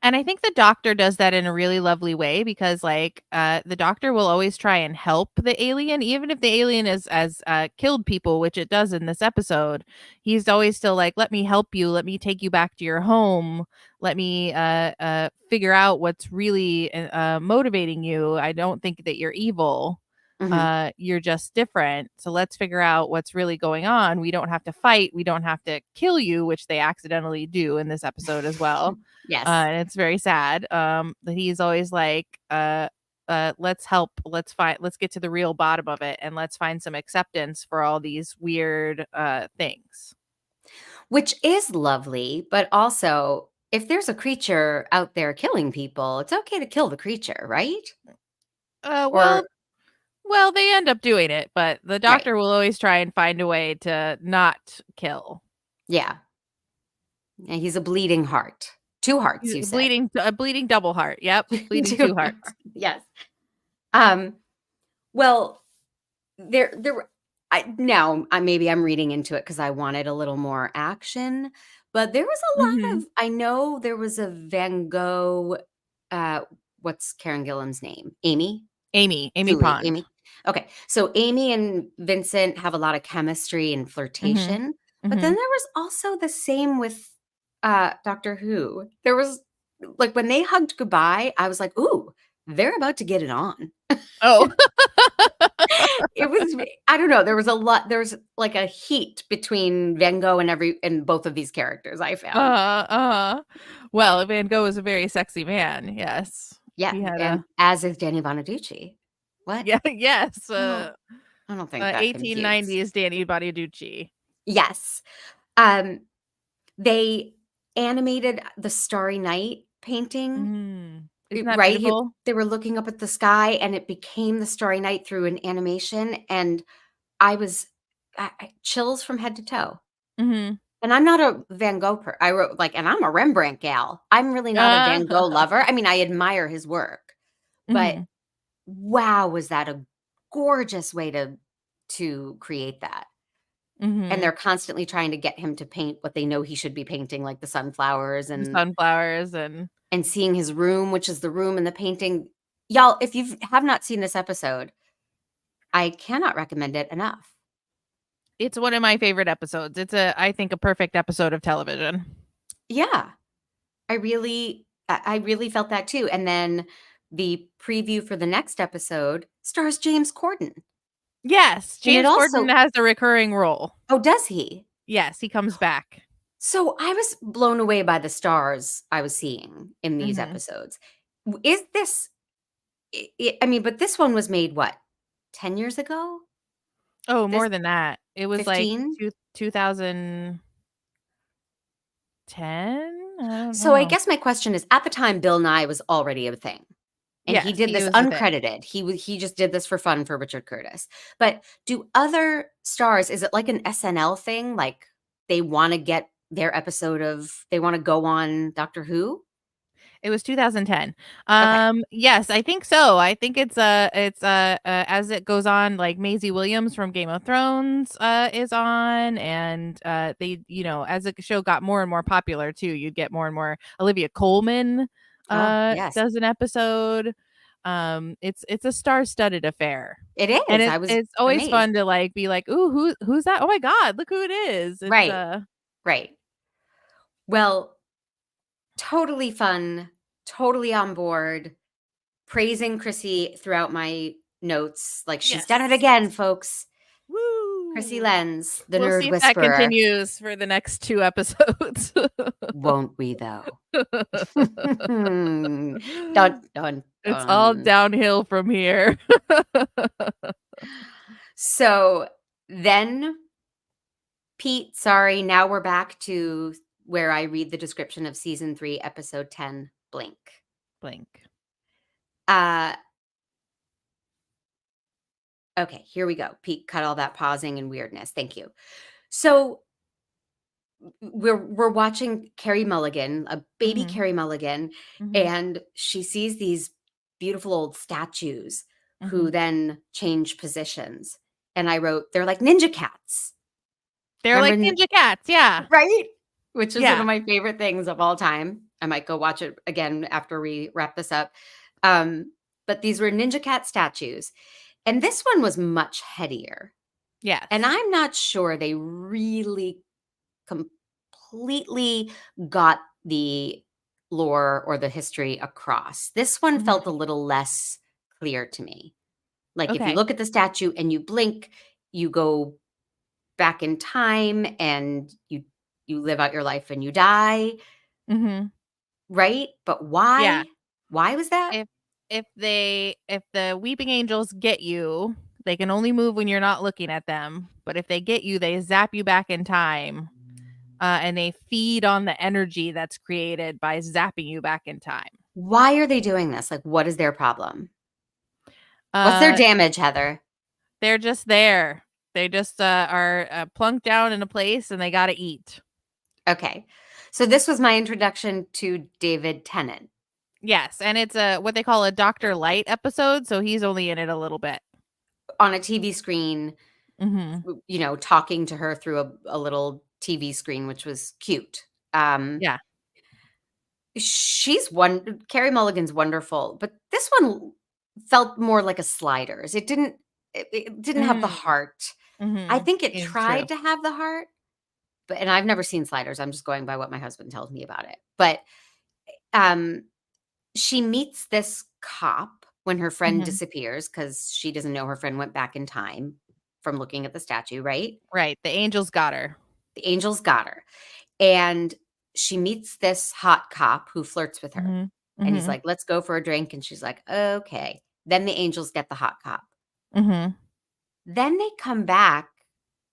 [SPEAKER 1] And I think the doctor does that in a really lovely way because like the doctor will always try and help the alien even if the alien has killed people, which it does in this episode. He's always still like, "Let me help you, let me take you back to your home. Let me figure out what's really motivating you. I don't think that you're evil.
[SPEAKER 2] Mhm.
[SPEAKER 1] You're just different. So let's figure out what's really going on. We don't have to fight, we don't have to kill you," which they accidentally do in this episode as well.
[SPEAKER 2] Yes.
[SPEAKER 1] And it's very sad that he's always like, let's help, let's get to the real bottom of it, and let's find some acceptance for all these weird things.
[SPEAKER 2] Which is lovely, but also, if there's a creature out there killing people, it's okay to kill the creature, right?
[SPEAKER 1] Uh, well,
[SPEAKER 2] Or
[SPEAKER 1] well, they end up doing it, but the
[SPEAKER 2] right.
[SPEAKER 1] doctor will always try and find a way to not kill.
[SPEAKER 2] Yeah. And he's a bleeding heart. 2 hearts,
[SPEAKER 1] He's
[SPEAKER 2] you said.
[SPEAKER 1] a bleeding double heart. Yep, bleeding
[SPEAKER 2] 2
[SPEAKER 1] two hearts.
[SPEAKER 2] Yes. Um, well, there were maybe I'm reading into it because I wanted a little more action, but there was a lot
[SPEAKER 1] Hmm.
[SPEAKER 2] of I know there was a Van Gogh, uh, what's Karen Gillan's name? Amy?
[SPEAKER 1] Amy
[SPEAKER 2] Julie,
[SPEAKER 1] Pond.
[SPEAKER 2] Amy? Okay, so Amy and Vincent have a lot of chemistry and
[SPEAKER 1] Hmm.
[SPEAKER 2] flirtation, but then
[SPEAKER 1] Hmm.
[SPEAKER 2] there was also the same with, Doctor Who. There was like, when they hugged goodbye, I was like, "Ooh, they're about to get it on."
[SPEAKER 1] Oh.
[SPEAKER 2] It was I don't know, there's like a heat between Van Gogh and both of these characters, I found.
[SPEAKER 1] Uh-huh. Well, Van Gogh was a very sexy man, yes.
[SPEAKER 2] Yeah,
[SPEAKER 1] He had
[SPEAKER 2] and
[SPEAKER 1] a
[SPEAKER 2] as is Danny Bonaducci. What?
[SPEAKER 1] yeah, yes,
[SPEAKER 2] No, I don't think that computes.
[SPEAKER 1] 1890s Danny Bonaducci.
[SPEAKER 2] Yes. Um, they animated the Starry Night painting,
[SPEAKER 1] Mm. Isn't that
[SPEAKER 2] right?
[SPEAKER 1] beautiful?
[SPEAKER 2] They were looking up at the sky, and it became the Starry Night through an animation, and I was chills from head to toe.
[SPEAKER 1] Mhm.
[SPEAKER 2] And I'm not a Van Gogh I wrote like, and I'm a Rembrandt gal. I'm really not a Van Gogh
[SPEAKER 1] Uh,
[SPEAKER 2] lover. I mean, I admire his work, but
[SPEAKER 1] mhm.
[SPEAKER 2] wow, was that a gorgeous way to create that. And
[SPEAKER 1] Mhm.
[SPEAKER 2] they're constantly trying to get him to paint what they know he should be painting, like the sunflowers
[SPEAKER 1] The sunflowers and
[SPEAKER 2] and seeing his room, which is the room in the painting. Y'all, if you have not seen this episode, I cannot recommend it enough.
[SPEAKER 1] it's one of my favorite episodes. It's I think, a perfect episode of television.
[SPEAKER 2] Yeah. I really felt that too, and then the preview for the next episode stars James Corden,
[SPEAKER 1] Yes,
[SPEAKER 2] and it
[SPEAKER 1] James Corden
[SPEAKER 2] also
[SPEAKER 1] has a recurring role.
[SPEAKER 2] oh, does he?
[SPEAKER 1] Yes, he comes back.
[SPEAKER 2] So, I was blown away by the stars I was seeing in these
[SPEAKER 1] Mhm.
[SPEAKER 2] episodes. Is this I mean, but this one was made what, 10 years ago?
[SPEAKER 1] Oh,
[SPEAKER 2] This
[SPEAKER 1] more than that. It was like
[SPEAKER 2] 15?
[SPEAKER 1] 2010? I don't
[SPEAKER 2] So, I
[SPEAKER 1] know.
[SPEAKER 2] guess my question is, at the time, Bill Nye was already a thing, and he
[SPEAKER 1] Yes,
[SPEAKER 2] did
[SPEAKER 1] he
[SPEAKER 2] this
[SPEAKER 1] was the thing.
[SPEAKER 2] uncredited. He just did this for fun for Richard Curtis. But do other stars is it like an SNL thing? Like, they wanna get their episode of they wanna go on Doctor Who?
[SPEAKER 1] It was 2010.
[SPEAKER 2] Okay.
[SPEAKER 1] Yes, I think so. I think as it goes on, like Maisie Williams from Game of Thrones is on, and they, as the show got more and more popular too, you'd get more and more. Olivia Colman
[SPEAKER 2] Oh, yes.
[SPEAKER 1] does an episode. It's a star-studded affair.
[SPEAKER 2] It
[SPEAKER 1] And
[SPEAKER 2] is. I was
[SPEAKER 1] it's always
[SPEAKER 2] amazed.
[SPEAKER 1] fun to like be like, "Ooh, who's that? Oh my god, look who it is." It's
[SPEAKER 2] Right, right. Well, totally fun, totally on board, praising Krissy throughout my notes, like, "She's done it
[SPEAKER 1] yes.
[SPEAKER 2] again, folks."
[SPEAKER 1] Woo.
[SPEAKER 2] Krissy
[SPEAKER 1] Ooh.
[SPEAKER 2] Lenz, the
[SPEAKER 1] We'll
[SPEAKER 2] nerd
[SPEAKER 1] see if that
[SPEAKER 2] whisperer.
[SPEAKER 1] continues for the next 2 episodes.
[SPEAKER 2] Won't we though? Dun, dun,
[SPEAKER 1] It's all
[SPEAKER 2] dun.
[SPEAKER 1] downhill from here.
[SPEAKER 2] So then, Pete, sorry, now we're back to where I read the description of season 3, episode 10, Blink.
[SPEAKER 1] Blink.
[SPEAKER 2] Uh, okay, here we go. Pete, cut all that pausing and weirdness. Thank you. So we're watching Carrie Mulligan, a baby
[SPEAKER 1] Mhm,
[SPEAKER 2] Carrie Mulligan,
[SPEAKER 1] mhm,
[SPEAKER 2] and she sees these beautiful old statues who
[SPEAKER 1] mhm.
[SPEAKER 2] then change positions. And I wrote, they're like ninja cats.
[SPEAKER 1] They're
[SPEAKER 2] Remember,
[SPEAKER 1] like ninja cats, yeah.
[SPEAKER 2] right? Which is one
[SPEAKER 1] Yeah.
[SPEAKER 2] of my favorite things of all time. I might go watch it again after we wrap this up. But these were ninja cat statues. And this one was much headier. And
[SPEAKER 1] Yes.
[SPEAKER 2] I'm not sure they really completely got the lore or the history across. This one
[SPEAKER 1] Mhm.
[SPEAKER 2] felt a little less clear to me. Like if you
[SPEAKER 1] Okay.
[SPEAKER 2] look at the statue and you blink, you go back in time and you live out your life and you die,
[SPEAKER 1] Mhm.
[SPEAKER 2] right? But
[SPEAKER 1] Yeah.
[SPEAKER 2] why? Why was that?
[SPEAKER 1] If if the weeping angels get you, they can only move when you're not looking at them, but if they get you, they zap you back in time, and they feed on the energy that's created by zapping you back in time.
[SPEAKER 2] Why are they doing this? Like what is their problem? What's their
[SPEAKER 1] Uh,
[SPEAKER 2] damage, Heather?
[SPEAKER 1] they're just there. They just, are, plunked down in a place and they gotta eat.
[SPEAKER 2] Okay. So this was my introduction to David Tennant.
[SPEAKER 1] Yes, and it's a what they call a Doctor Light episode, so he's only in it a little bit.
[SPEAKER 2] On a TV screen,
[SPEAKER 1] Mhm.
[SPEAKER 2] talking to her through a little TV screen, which was cute.
[SPEAKER 1] Yeah.
[SPEAKER 2] She's Carrie Mulligan's wonderful, but this one felt more like a Sliders. It didn't have the
[SPEAKER 1] Mm.
[SPEAKER 2] heart. I
[SPEAKER 1] Mhm.
[SPEAKER 2] think it
[SPEAKER 1] It's true.
[SPEAKER 2] tried to have the heart, and I've never seen Sliders. I'm just going by what my husband tells me about it. But um, she meets this cop when her friend
[SPEAKER 1] Mhm.
[SPEAKER 2] disappears because she doesn't know her friend went back in time from looking at the statue, right?
[SPEAKER 1] Right, the angels got her.
[SPEAKER 2] The angels got her. And she meets this hot cop who flirts with her.
[SPEAKER 1] Mhm.
[SPEAKER 2] And he's
[SPEAKER 1] Mhm.
[SPEAKER 2] like, "Let's go for a drink." And she's like, "Okay." Then the angels get the hot cop.
[SPEAKER 1] Mhm.
[SPEAKER 2] Then they come back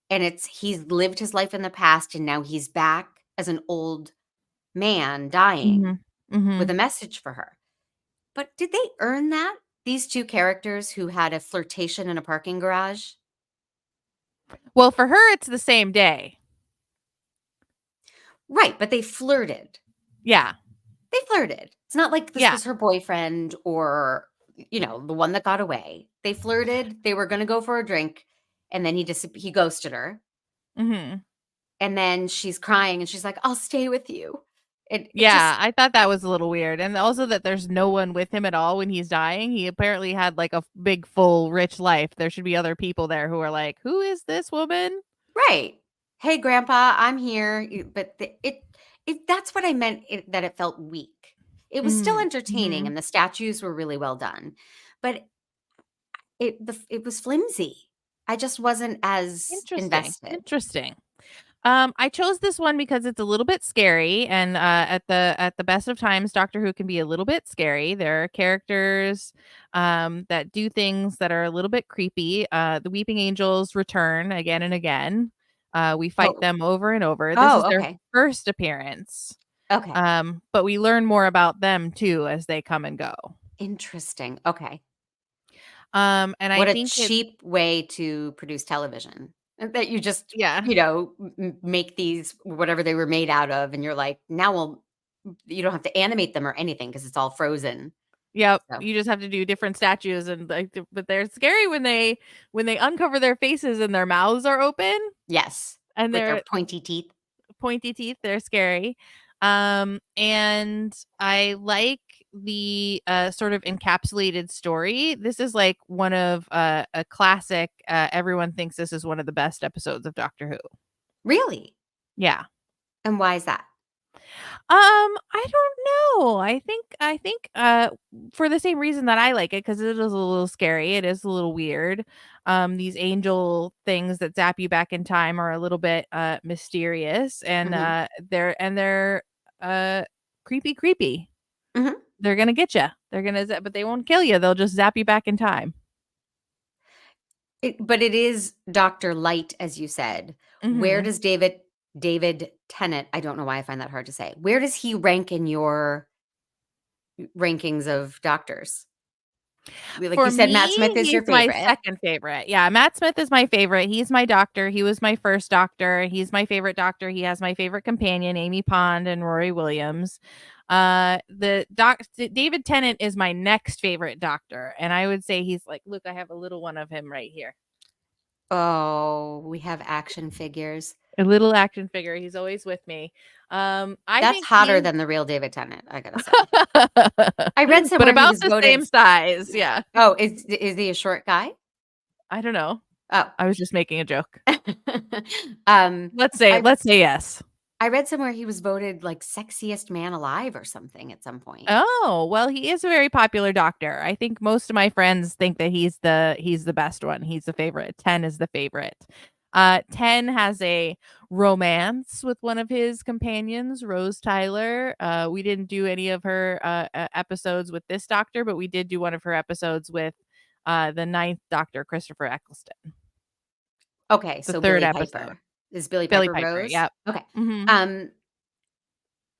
[SPEAKER 2] and he's lived his life in the past and now he's back as an old man dying
[SPEAKER 1] Mhm.
[SPEAKER 2] with a
[SPEAKER 1] Mhm.
[SPEAKER 2] message for her. But did they earn that? These two characters who had a flirtation in a parking garage?
[SPEAKER 1] Well, for her, it's the same day.
[SPEAKER 2] Right, but they flirted.
[SPEAKER 1] Yeah.
[SPEAKER 2] They flirted. It's not like this
[SPEAKER 1] Yeah.
[SPEAKER 2] was her boyfriend or, the one that got away. They flirted, they were gonna go for a drink, and then he ghosted her,
[SPEAKER 1] Mhm.
[SPEAKER 2] and then she's crying, and she's like, "I'll stay with you." It
[SPEAKER 1] Yeah,
[SPEAKER 2] just
[SPEAKER 1] I thought that was a little weird, and also that there's no one with him at all when he's dying. He apparently had, like, a big, full, rich life. There should be other people there who are like, "Who is this woman?"
[SPEAKER 2] right. "Hey, grandpa, I'm here." But that's what I meant, that it felt weak. It was still
[SPEAKER 1] Mm.
[SPEAKER 2] entertaining,
[SPEAKER 1] Mhm.
[SPEAKER 2] and the statues were really well done, but it was flimsy. I just wasn't as
[SPEAKER 1] Interesting,
[SPEAKER 2] invested.
[SPEAKER 1] interesting. I chose this one because it's a little bit scary, and at the best of times, Doctor Who can be a little bit scary. There are characters that do things that are a little bit creepy. The Weeping Angels return again and again. We fight
[SPEAKER 2] Oh.
[SPEAKER 1] them over and over. This is
[SPEAKER 2] Oh,
[SPEAKER 1] their
[SPEAKER 2] okay.
[SPEAKER 1] first appearance,
[SPEAKER 2] Okay.
[SPEAKER 1] but we learn more about them too as they come and go.
[SPEAKER 2] Interesting. Okay.
[SPEAKER 1] And I
[SPEAKER 2] What a
[SPEAKER 1] think it,
[SPEAKER 2] cheap way to produce television. That you just,
[SPEAKER 1] yeah,
[SPEAKER 2] make these whatever they were made out of, and you're like, now you don't have to animate them or anything because it's all frozen.
[SPEAKER 1] yep.
[SPEAKER 2] So
[SPEAKER 1] You just have to do different statues, and like, but they're scary when they uncover their faces and their mouths are open
[SPEAKER 2] yes,
[SPEAKER 1] and
[SPEAKER 2] with their
[SPEAKER 1] they're
[SPEAKER 2] pointy teeth.
[SPEAKER 1] pointy teeth. They're scary. And I like the sort of encapsulated story. This is like one of a classic. Everyone thinks this is one of the best episodes of Doctor Who.
[SPEAKER 2] Really?
[SPEAKER 1] Yeah.
[SPEAKER 2] And why is that?
[SPEAKER 1] I don't know. I think for the same reason that I like it, because it is a little scary. It is a little weird. These angel things that zap you back in time are a little bit mysterious, and
[SPEAKER 2] Mhm.
[SPEAKER 1] they're uh creepy.
[SPEAKER 2] Mhm.
[SPEAKER 1] They're gonna get you. But they won't kill you. They'll just zap you back in time.
[SPEAKER 2] But it is Doctor Light, as you said. Where
[SPEAKER 1] Hmm.
[SPEAKER 2] does David Tennant, I don't know why I find that hard to say. Where does he rank in your rankings of doctors? Like
[SPEAKER 1] For
[SPEAKER 2] you said,
[SPEAKER 1] me,
[SPEAKER 2] Matt Smith is
[SPEAKER 1] he's
[SPEAKER 2] your
[SPEAKER 1] my
[SPEAKER 2] favorite.
[SPEAKER 1] second favorite. Yeah, Matt Smith is my favorite. He's my doctor. He was my first doctor. He's my favorite doctor. He has my favorite companion, Amy Pond and Rory Williams. David Tennant is my next favorite doctor, and I would say he's like, look, I have a little one of him right here.
[SPEAKER 2] Oh, we have action figures.
[SPEAKER 1] A little action figure. He's always with me. I
[SPEAKER 2] That's
[SPEAKER 1] think
[SPEAKER 2] hotter
[SPEAKER 1] he's
[SPEAKER 2] than the real David Tennant, I gotta say. I read
[SPEAKER 1] but
[SPEAKER 2] somewhere he
[SPEAKER 1] about
[SPEAKER 2] was
[SPEAKER 1] the
[SPEAKER 2] voted.
[SPEAKER 1] same size. Yeah.
[SPEAKER 2] Oh, is he a short guy?
[SPEAKER 1] I don't know.
[SPEAKER 2] Oh.
[SPEAKER 1] I was just making a joke.
[SPEAKER 2] Um, I
[SPEAKER 1] Let's say yes.
[SPEAKER 2] I read somewhere he was voted, like, sexiest man alive or something at some point.
[SPEAKER 1] Oh, well, he is a very popular doctor. I think most of my friends think that he's the best one. He's the favorite. 10 is the favorite. 10 has a romance with one of his companions, Rose Tyler. We didn't do any of her episodes with this doctor, but we did do one of her episodes with the ninth Doctor, Christopher Eccleston.
[SPEAKER 2] Okay,
[SPEAKER 1] The
[SPEAKER 2] so
[SPEAKER 1] third
[SPEAKER 2] Billy
[SPEAKER 1] episode.
[SPEAKER 2] Piper. Is Billy
[SPEAKER 1] Billy
[SPEAKER 2] Piper
[SPEAKER 1] Piper.
[SPEAKER 2] Rose?
[SPEAKER 1] Yep.
[SPEAKER 2] Okay.
[SPEAKER 1] Mhm.
[SPEAKER 2] Um,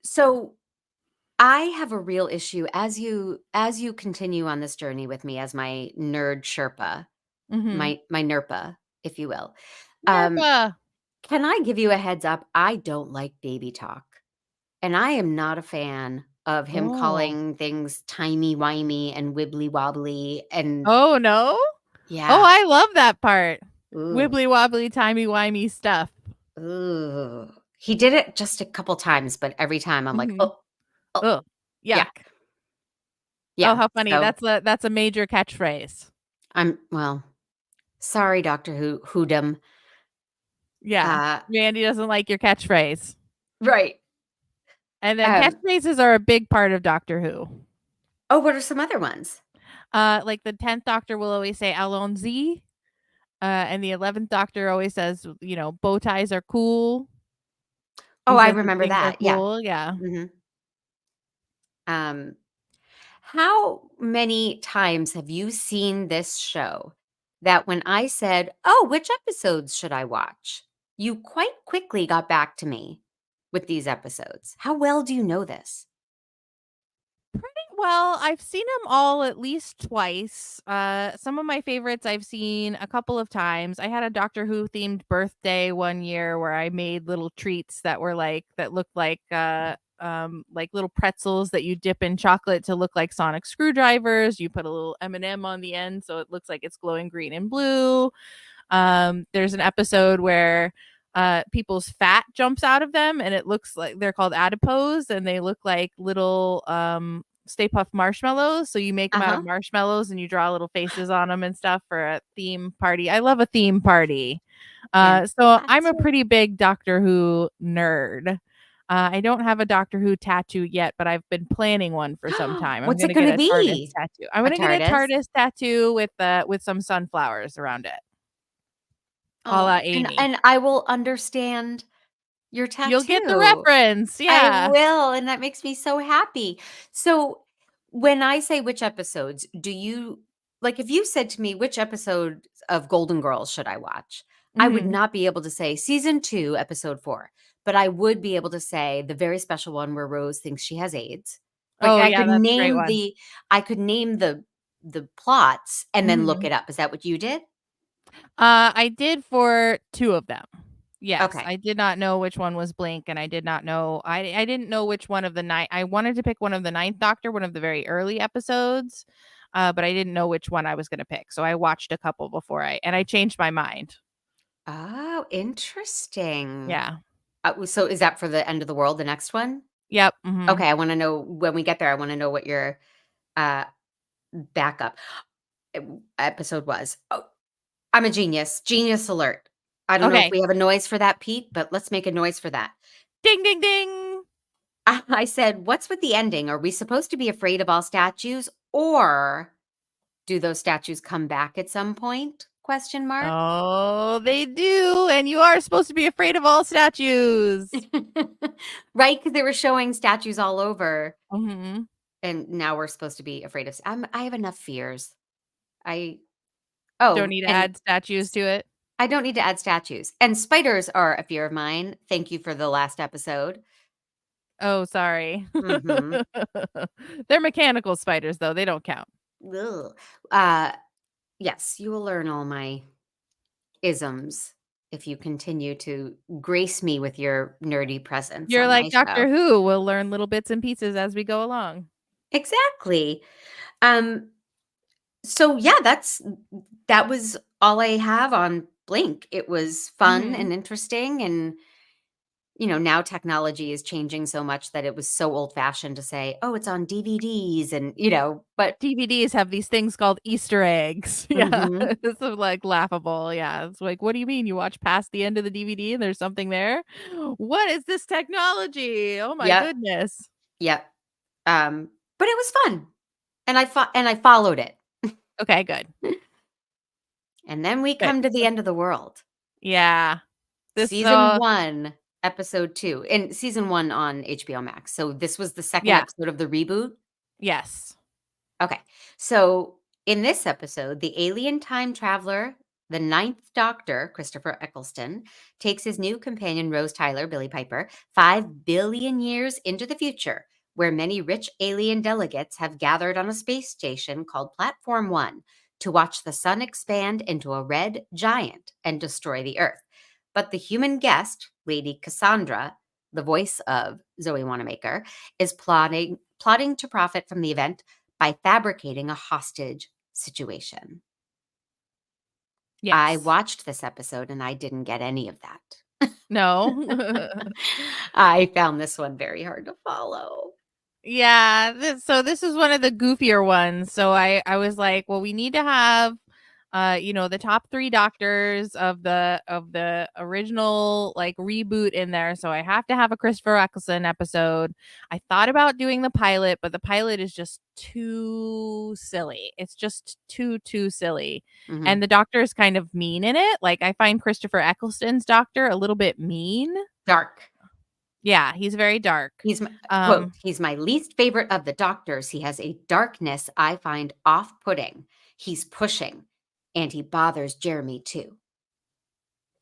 [SPEAKER 2] so I have a real issue as you continue on this journey with me as my nerd Sherpa,
[SPEAKER 1] Mhm.
[SPEAKER 2] my Nerpa, if you will. Um,
[SPEAKER 1] Nerpa.
[SPEAKER 2] can I give you a heads up? I don't like baby talk, and I am not a fan of him
[SPEAKER 1] Oh.
[SPEAKER 2] calling things timey-wimey and wibbly-wobbly, and
[SPEAKER 1] Oh, no? Oh,
[SPEAKER 2] yeah.
[SPEAKER 1] I love that part.
[SPEAKER 2] Ooh,
[SPEAKER 1] Wibbly wobbly, timey wimey stuff.
[SPEAKER 2] ooh. He did it just a couple times, but every time I'm like,
[SPEAKER 1] Mhm.
[SPEAKER 2] "Oh, oh,
[SPEAKER 1] Ugh,
[SPEAKER 2] yeah,
[SPEAKER 1] yuck. Oh,
[SPEAKER 2] yeah."
[SPEAKER 1] how funny.
[SPEAKER 2] So,
[SPEAKER 1] That's a major catchphrase.
[SPEAKER 2] well, sorry, Doctor Whodum.
[SPEAKER 1] Yeah.
[SPEAKER 2] Uh,
[SPEAKER 1] Randy doesn't like your catchphrase.
[SPEAKER 2] right.
[SPEAKER 1] And then
[SPEAKER 2] Um,
[SPEAKER 1] catchphrases are a big part of Doctor Who.
[SPEAKER 2] oh, what are some other ones?
[SPEAKER 1] Like the 10th Doctor will always say Allons-y, and the 11th Doctor always says, bow ties are cool.
[SPEAKER 2] Oh,
[SPEAKER 1] He
[SPEAKER 2] I
[SPEAKER 1] says that
[SPEAKER 2] remember
[SPEAKER 1] things are
[SPEAKER 2] that, yeah.
[SPEAKER 1] cool. Yeah.
[SPEAKER 2] Mhm. Um, how many times have you seen this show that when I said, "Oh, which episodes should I watch?" you quite quickly got back to me with these episodes? How well do you know this?
[SPEAKER 1] Pretty well. I've seen them all at least twice. Some of my favorites I've seen a couple of times. I had a Doctor Who themed birthday one year where I made little treats that looked like little pretzels that you dip in chocolate to look like sonic screwdrivers. You put a little M&M on the end so it looks like it's glowing green and blue. There's an episode where people's fat jumps out of them and it looks like they're called adipose and they look like little Stay Puft marshmallows. So you make them out of
[SPEAKER 2] Uh-huh.
[SPEAKER 1] marshmallows and you draw little faces on them and stuff for a theme party. I love a theme party. So I'm a
[SPEAKER 2] Fantastic.
[SPEAKER 1] pretty big Doctor Who nerd. I don't have a Doctor Who tattoo yet, but I've been planning one for some time. I'm
[SPEAKER 2] What's it
[SPEAKER 1] gonna get
[SPEAKER 2] gonna
[SPEAKER 1] a TARDIS
[SPEAKER 2] be?
[SPEAKER 1] tattoo. I'm
[SPEAKER 2] A
[SPEAKER 1] gonna get a
[SPEAKER 2] TARDIS?
[SPEAKER 1] TARDIS tattoo with some sunflowers around it, a la
[SPEAKER 2] Oh, and
[SPEAKER 1] Amy.
[SPEAKER 2] and I will understand your
[SPEAKER 1] You'll get the
[SPEAKER 2] tattoo.
[SPEAKER 1] reference,
[SPEAKER 2] I
[SPEAKER 1] yeah.
[SPEAKER 2] will, and that makes me so happy. So, when I say which episodes, do you like, if you said to me, "Which episode of Golden Girls should I watch?" I would
[SPEAKER 1] Mhm.
[SPEAKER 2] not be able to say season 2, episode 4, but I would be able to say the very special one where Rose thinks she has AIDS. Like,
[SPEAKER 1] Oh, yeah, that's a great one.
[SPEAKER 2] I could name the plots and then look
[SPEAKER 1] Mhm.
[SPEAKER 2] it up. Is that what you did?
[SPEAKER 1] I did for 2 of them. Yes,
[SPEAKER 2] Okay.
[SPEAKER 1] I did not know which one was Blink, and I did not know I didn't know which one of the nine. I wanted to pick one of the ninth Doctor, one of the very early episodes, but I didn't know which one I was gonna pick, so I watched a couple before I changed my mind.
[SPEAKER 2] Oh, interesting.
[SPEAKER 1] Yeah.
[SPEAKER 2] So is that for the end of the world, the next one?
[SPEAKER 1] Yep, mhm.
[SPEAKER 2] Okay, I wanna know when we get there, I wanna know what your, uh, backup episode was. Oh, I'm a genius. Genius alert. I don't know if
[SPEAKER 1] Okay.
[SPEAKER 2] we have a noise for that, Pete, but let's make a noise for that.
[SPEAKER 1] Ding, ding, ding.
[SPEAKER 2] I said, "What's with the ending? Are we supposed to be afraid of all statues, or do those statues come back at some point?" Question mark.
[SPEAKER 1] Oh, they do, and you are supposed to be afraid of all statues.
[SPEAKER 2] Right, because they were showing statues all over,
[SPEAKER 1] Mhm.
[SPEAKER 2] and now we're supposed to be afraid of I have enough fears. I
[SPEAKER 1] Don't
[SPEAKER 2] oh,
[SPEAKER 1] need to
[SPEAKER 2] and
[SPEAKER 1] add statues
[SPEAKER 2] s
[SPEAKER 1] to it.
[SPEAKER 2] I don't need to add statues, and spiders are a fear of mine. Thank you for the last episode.
[SPEAKER 1] Oh, sorry.
[SPEAKER 2] Mhm.
[SPEAKER 1] They're mechanical spiders, though, they don't count.
[SPEAKER 2] Ugh. Uh, yes, you will learn all my isms if you continue to grace me with your nerdy presence
[SPEAKER 1] You're
[SPEAKER 2] on
[SPEAKER 1] like
[SPEAKER 2] my
[SPEAKER 1] Doctor
[SPEAKER 2] show.
[SPEAKER 1] Who, we'll learn little bits and pieces as we go along.
[SPEAKER 2] Exactly. Um, so yeah, that was all I have on Blink. It was fun
[SPEAKER 1] Mhm.
[SPEAKER 2] and interesting, and now technology is changing so much that it was so old-fashioned to say, "Oh, it's on DVDs," and but
[SPEAKER 1] DVDs have these things called Easter eggs. Yeah,
[SPEAKER 2] mhm.
[SPEAKER 1] it's so, like, laughable, yeah, it's like, "What do you mean you watch past the end of the DVD and there's something there? What is this technology? Oh my
[SPEAKER 2] Yep,
[SPEAKER 1] goodness."
[SPEAKER 2] yep. But it was fun, and I followed it.
[SPEAKER 1] Okay, good,
[SPEAKER 2] And then we
[SPEAKER 1] good.
[SPEAKER 2] come to the end of the world.
[SPEAKER 1] Yeah. This,
[SPEAKER 2] Season 1, episode 2, and season 1 on HBO Max. So this was the second
[SPEAKER 1] yeah,
[SPEAKER 2] episode of the reboot?
[SPEAKER 1] yes.
[SPEAKER 2] Okay. So in this episode, the alien time traveler, the ninth Doctor, Christopher Eccleston, takes his new companion, Rose Tyler, Billy Piper, 5 billion years into the future, where many rich alien delegates have gathered on a space station called Platform 1 to watch the sun expand into a red giant and destroy the Earth. But the human guest, Lady Cassandra, the voice of Zoe Wanamaker, is plotting to profit from the event by fabricating a hostage situation. I
[SPEAKER 1] Yes.
[SPEAKER 2] watched this episode and I didn't get any of that.
[SPEAKER 1] No.
[SPEAKER 2] I found this one very hard to follow.
[SPEAKER 1] Yeah, this is one of the goofier ones. So I was like, well, we need to have the top 3 doctors of the original like reboot in there. So I have to have a Christopher Eccleston episode. I thought about doing the pilot, but the pilot is just too silly. It's just too silly.
[SPEAKER 2] Mhm.
[SPEAKER 1] And the doctor is kind of mean in it. Like I find Christopher Eccleston's doctor a little bit mean.
[SPEAKER 2] Dark.
[SPEAKER 1] Yeah, he's very dark.
[SPEAKER 2] He's my quote,
[SPEAKER 1] Um
[SPEAKER 2] "He's my least favorite of the doctors. He has a darkness I find off-putting. He's pushing, and he bothers Jeremy too."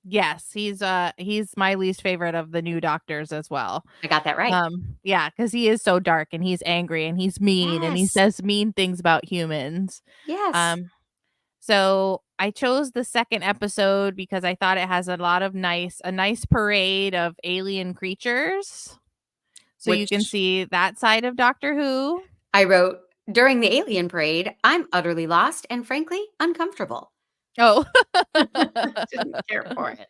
[SPEAKER 1] Yes, he's my least favorite of the new doctors as well.
[SPEAKER 2] I got that right.
[SPEAKER 1] Yeah, because he is so dark and he's angry and he's mean and he
[SPEAKER 2] Yes.
[SPEAKER 1] says mean things about humans.
[SPEAKER 2] Yes.
[SPEAKER 1] Um, so I chose the second episode because I thought it has a nice parade of alien creatures. So you can
[SPEAKER 2] Which
[SPEAKER 1] see that side of Doctor Who.
[SPEAKER 2] I wrote, "During the alien parade, I'm utterly lost and frankly uncomfortable."
[SPEAKER 1] Oh.
[SPEAKER 2] Didn't care for it.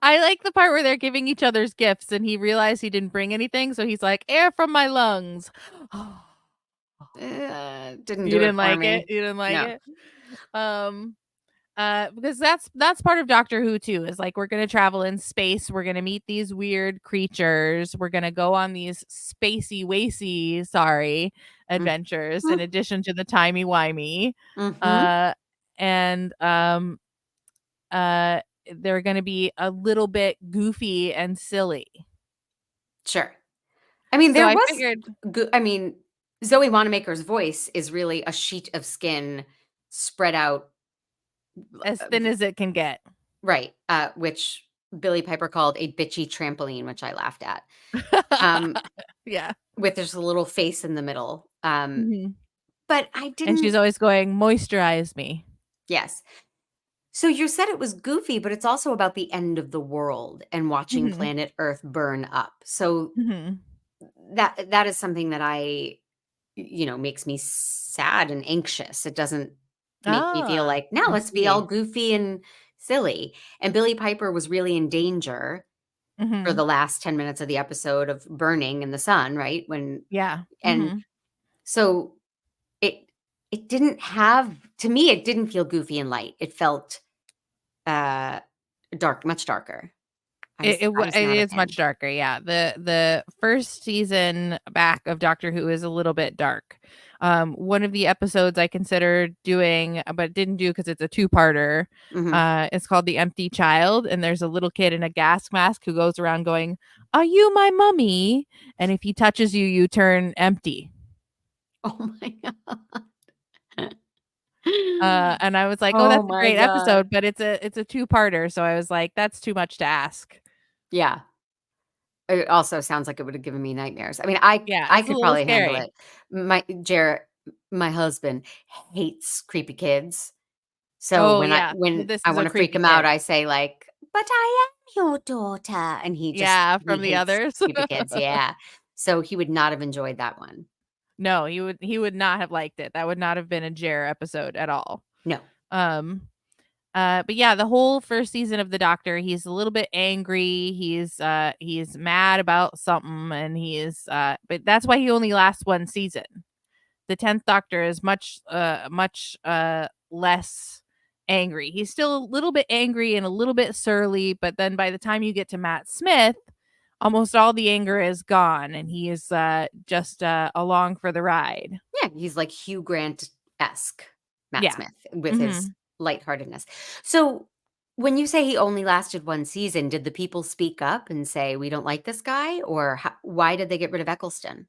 [SPEAKER 1] I like the part where they're giving each other's gifts and he realized he didn't bring anything, so he's like, "Air from my lungs."
[SPEAKER 2] Didn't
[SPEAKER 1] You
[SPEAKER 2] do it
[SPEAKER 1] didn't
[SPEAKER 2] for
[SPEAKER 1] like it?
[SPEAKER 2] me.
[SPEAKER 1] You didn't like
[SPEAKER 2] No.
[SPEAKER 1] it? Um, because that's part of Doctor Who too, is like we're gonna travel in space, we're gonna meet these weird creatures, we're gonna go on these spacey wacy, sorry,
[SPEAKER 2] Mm.
[SPEAKER 1] adventures in
[SPEAKER 2] Mm.
[SPEAKER 1] addition to the timey-wimey.
[SPEAKER 2] Mhm.
[SPEAKER 1] Uh, and, uh, they're gonna be a little bit goofy and silly.
[SPEAKER 2] Sure. I mean,
[SPEAKER 1] So
[SPEAKER 2] there
[SPEAKER 1] I
[SPEAKER 2] was
[SPEAKER 1] figured
[SPEAKER 2] I mean, Zoe Wanamaker's voice is really a sheet of skin spread out,
[SPEAKER 1] as
[SPEAKER 2] uh,
[SPEAKER 1] thin as it can get.
[SPEAKER 2] right, which Billy Piper called a bitchy trampoline, which I laughed at, um,
[SPEAKER 1] Yeah.
[SPEAKER 2] with just a little face in the middle,
[SPEAKER 1] Mhm.
[SPEAKER 2] but I
[SPEAKER 1] And she's
[SPEAKER 2] didn't.
[SPEAKER 1] always going, "Moisturize me."
[SPEAKER 2] Yes. So you said it was goofy, but it's also about the end of the world and watching
[SPEAKER 1] Mhm.
[SPEAKER 2] planet Earth burn up. So
[SPEAKER 1] Mhm.
[SPEAKER 2] that is something that makes me sad and anxious. It doesn't make me feel
[SPEAKER 1] Ah,
[SPEAKER 2] like, "Now
[SPEAKER 1] I
[SPEAKER 2] let's be all
[SPEAKER 1] see.
[SPEAKER 2] goofy and silly." And Billy Piper was really in danger for
[SPEAKER 1] Mhm.
[SPEAKER 2] the last 10 minutes of the episode of burning in the sun, right?
[SPEAKER 1] Yeah.
[SPEAKER 2] And
[SPEAKER 1] Mhm.
[SPEAKER 2] so it it didn't have to me, it didn't feel goofy and light. It felt, uh, dark, much darker.
[SPEAKER 1] It
[SPEAKER 2] not a
[SPEAKER 1] is
[SPEAKER 2] fan.
[SPEAKER 1] much darker, yeah. The first season back of Doctor Who is a little bit dark. One of the episodes I considered doing, but didn't do because it's a two-parter.
[SPEAKER 2] Mhm.
[SPEAKER 1] It's called The Empty Child, and there's a little kid in a gas mask who goes around going, "Are you my mummy?" And if he touches you, you turn empty.
[SPEAKER 2] Oh my god.
[SPEAKER 1] And I was like, "Oh,
[SPEAKER 2] Oh
[SPEAKER 1] that's a
[SPEAKER 2] my
[SPEAKER 1] great
[SPEAKER 2] god.
[SPEAKER 1] episode," but it's a two-parter, so I was like, "That's too much to ask."
[SPEAKER 2] Yeah. It also sounds like it would have given me nightmares. I mean, I
[SPEAKER 1] Yeah,
[SPEAKER 2] I
[SPEAKER 1] it's a
[SPEAKER 2] could
[SPEAKER 1] little
[SPEAKER 2] probably handle
[SPEAKER 1] scary.
[SPEAKER 2] it. My husband hates creepy kids. So
[SPEAKER 1] Oh,
[SPEAKER 2] when I
[SPEAKER 1] yeah. Well,
[SPEAKER 2] when
[SPEAKER 1] this
[SPEAKER 2] I
[SPEAKER 1] is a
[SPEAKER 2] wanna freak
[SPEAKER 1] creepy
[SPEAKER 2] him out,
[SPEAKER 1] kid.
[SPEAKER 2] I say like, "But I am your daughter," and
[SPEAKER 1] Yeah,
[SPEAKER 2] he
[SPEAKER 1] from the
[SPEAKER 2] hates
[SPEAKER 1] others.
[SPEAKER 2] creepy kids, yeah. So he would not have enjoyed that one.
[SPEAKER 1] No, he would not have liked it. That would not have been a Jer episode at all.
[SPEAKER 2] No.
[SPEAKER 1] Um, but yeah, the whole first season of The Doctor, he's a little bit angry. He's mad about something, and but that's why he only lasts one season. The 10th Doctor is much less angry. He's still a little bit angry and a little bit surly, but then by the time you get to Matt Smith, almost all the anger is gone, and he is just along for the ride.
[SPEAKER 2] Yeah, he's like Hugh Grant-esque, Matt
[SPEAKER 1] Yeah.
[SPEAKER 2] Smith, with his
[SPEAKER 1] Mhm.
[SPEAKER 2] lightheartedness. So, when you say he only lasted 1 season, did the people speak up and say, "We don't like this guy," or why did they get rid of Eccleston?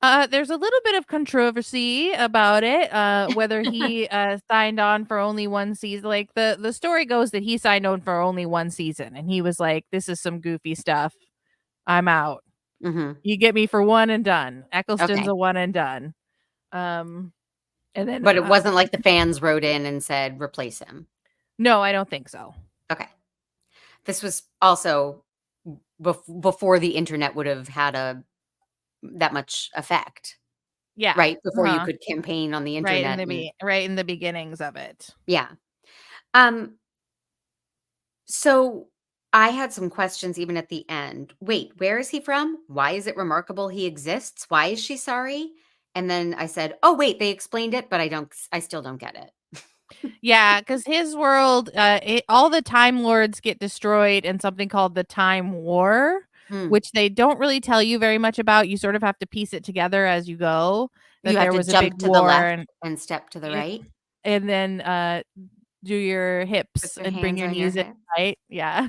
[SPEAKER 1] There's a little bit of controversy about it, whether he signed on for only one season. Like the story goes that he signed on for only one season, and he was like, "This is some goofy stuff. I'm out.
[SPEAKER 2] Mhm.
[SPEAKER 1] You get me for one and done." Eccleston's
[SPEAKER 2] Okay.
[SPEAKER 1] a one and done. Um, and then
[SPEAKER 2] But it wasn't like the fans wrote in and said, "Replace him."
[SPEAKER 1] no, I don't think so.
[SPEAKER 2] Okay. This was also before the internet would have had a that much effect,
[SPEAKER 1] Yeah.
[SPEAKER 2] right? Before you
[SPEAKER 1] Uh-huh.
[SPEAKER 2] could campaign on the internet and
[SPEAKER 1] Right in the beginnings of it.
[SPEAKER 2] yeah. Um, so I had some questions even at the end. Wait, where is he from? Why is it remarkable he exists? Why is she sorry? And then I said, "Oh, wait, they explained it, but I still don't get it."
[SPEAKER 1] Yeah, because his world, all the Time Lords get destroyed in something called the Time War,
[SPEAKER 2] Mm.
[SPEAKER 1] which they don't really tell you very much about. You sort of have to piece it together as you go.
[SPEAKER 2] You
[SPEAKER 1] That
[SPEAKER 2] have
[SPEAKER 1] there
[SPEAKER 2] to
[SPEAKER 1] was a big
[SPEAKER 2] jump to the
[SPEAKER 1] war,
[SPEAKER 2] left
[SPEAKER 1] and
[SPEAKER 2] and step to the
[SPEAKER 1] it,
[SPEAKER 2] right.
[SPEAKER 1] and then do your
[SPEAKER 2] Put
[SPEAKER 1] hips
[SPEAKER 2] your
[SPEAKER 1] and bring
[SPEAKER 2] hands
[SPEAKER 1] your
[SPEAKER 2] on your
[SPEAKER 1] knees in,
[SPEAKER 2] hip.
[SPEAKER 1] right? Yeah.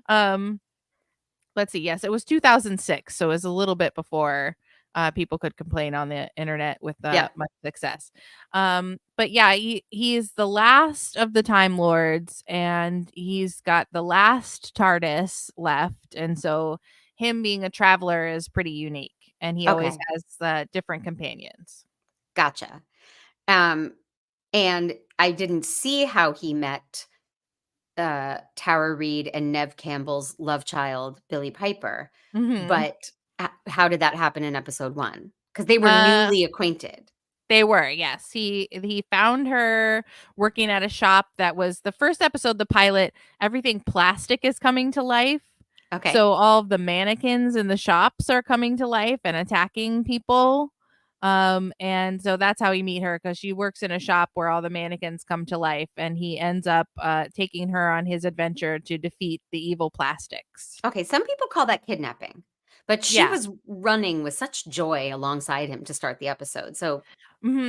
[SPEAKER 1] um, let's see. Yes, it was 2006, so it was a little bit before people could complain on the internet with
[SPEAKER 2] Yeah.
[SPEAKER 1] much success. But yeah, he is the last of the Time Lords, and he's got the last TARDIS left, and so him being a traveler is pretty unique, and he always
[SPEAKER 2] Okay.
[SPEAKER 1] has different companions.
[SPEAKER 2] Gotcha. Um, and I didn't see how he met Tara Reid and Nev Campbell's love child, Billy Piper,
[SPEAKER 1] Hmm.
[SPEAKER 2] but how did that happen in episode 1? Because they were
[SPEAKER 1] Uh,
[SPEAKER 2] newly acquainted.
[SPEAKER 1] They were, yes. He found her working at a shop that was the first episode, the pilot, everything plastic is coming to life.
[SPEAKER 2] Okay.
[SPEAKER 1] So all of the mannequins in the shops are coming to life and attacking people. And so that's how he meet her, because she works in a shop where all the mannequins come to life, and he ends up taking her on his adventure to defeat the evil plastics.
[SPEAKER 2] Okay, some people call that kidnapping, but she
[SPEAKER 1] Yeah.
[SPEAKER 2] was running with such joy alongside him to start the episode, so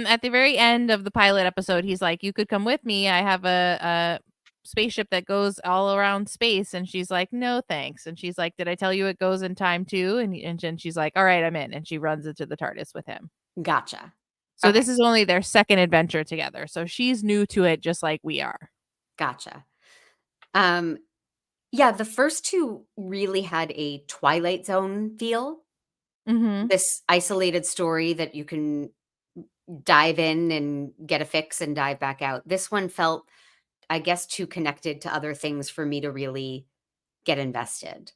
[SPEAKER 1] At the very end of the pilot episode, he's like, "You could come with me. I have a spaceship that goes all around space." And she's like, "No, thanks." And she's like, "Did I tell you it goes in time too?" And then she's like, "All right, I'm in." And she runs into the TARDIS with him.
[SPEAKER 2] gotcha.
[SPEAKER 1] So
[SPEAKER 2] Okay,
[SPEAKER 1] this is only their second adventure together. So she's new to it just like we are.
[SPEAKER 2] gotcha. Um, yeah, the first 2 really had a Twilight Zone feel.
[SPEAKER 1] Mhm.
[SPEAKER 2] This isolated story that you can dive in and get a fix and dive back out. This one felt, I guess, too connected to other things for me to really get invested.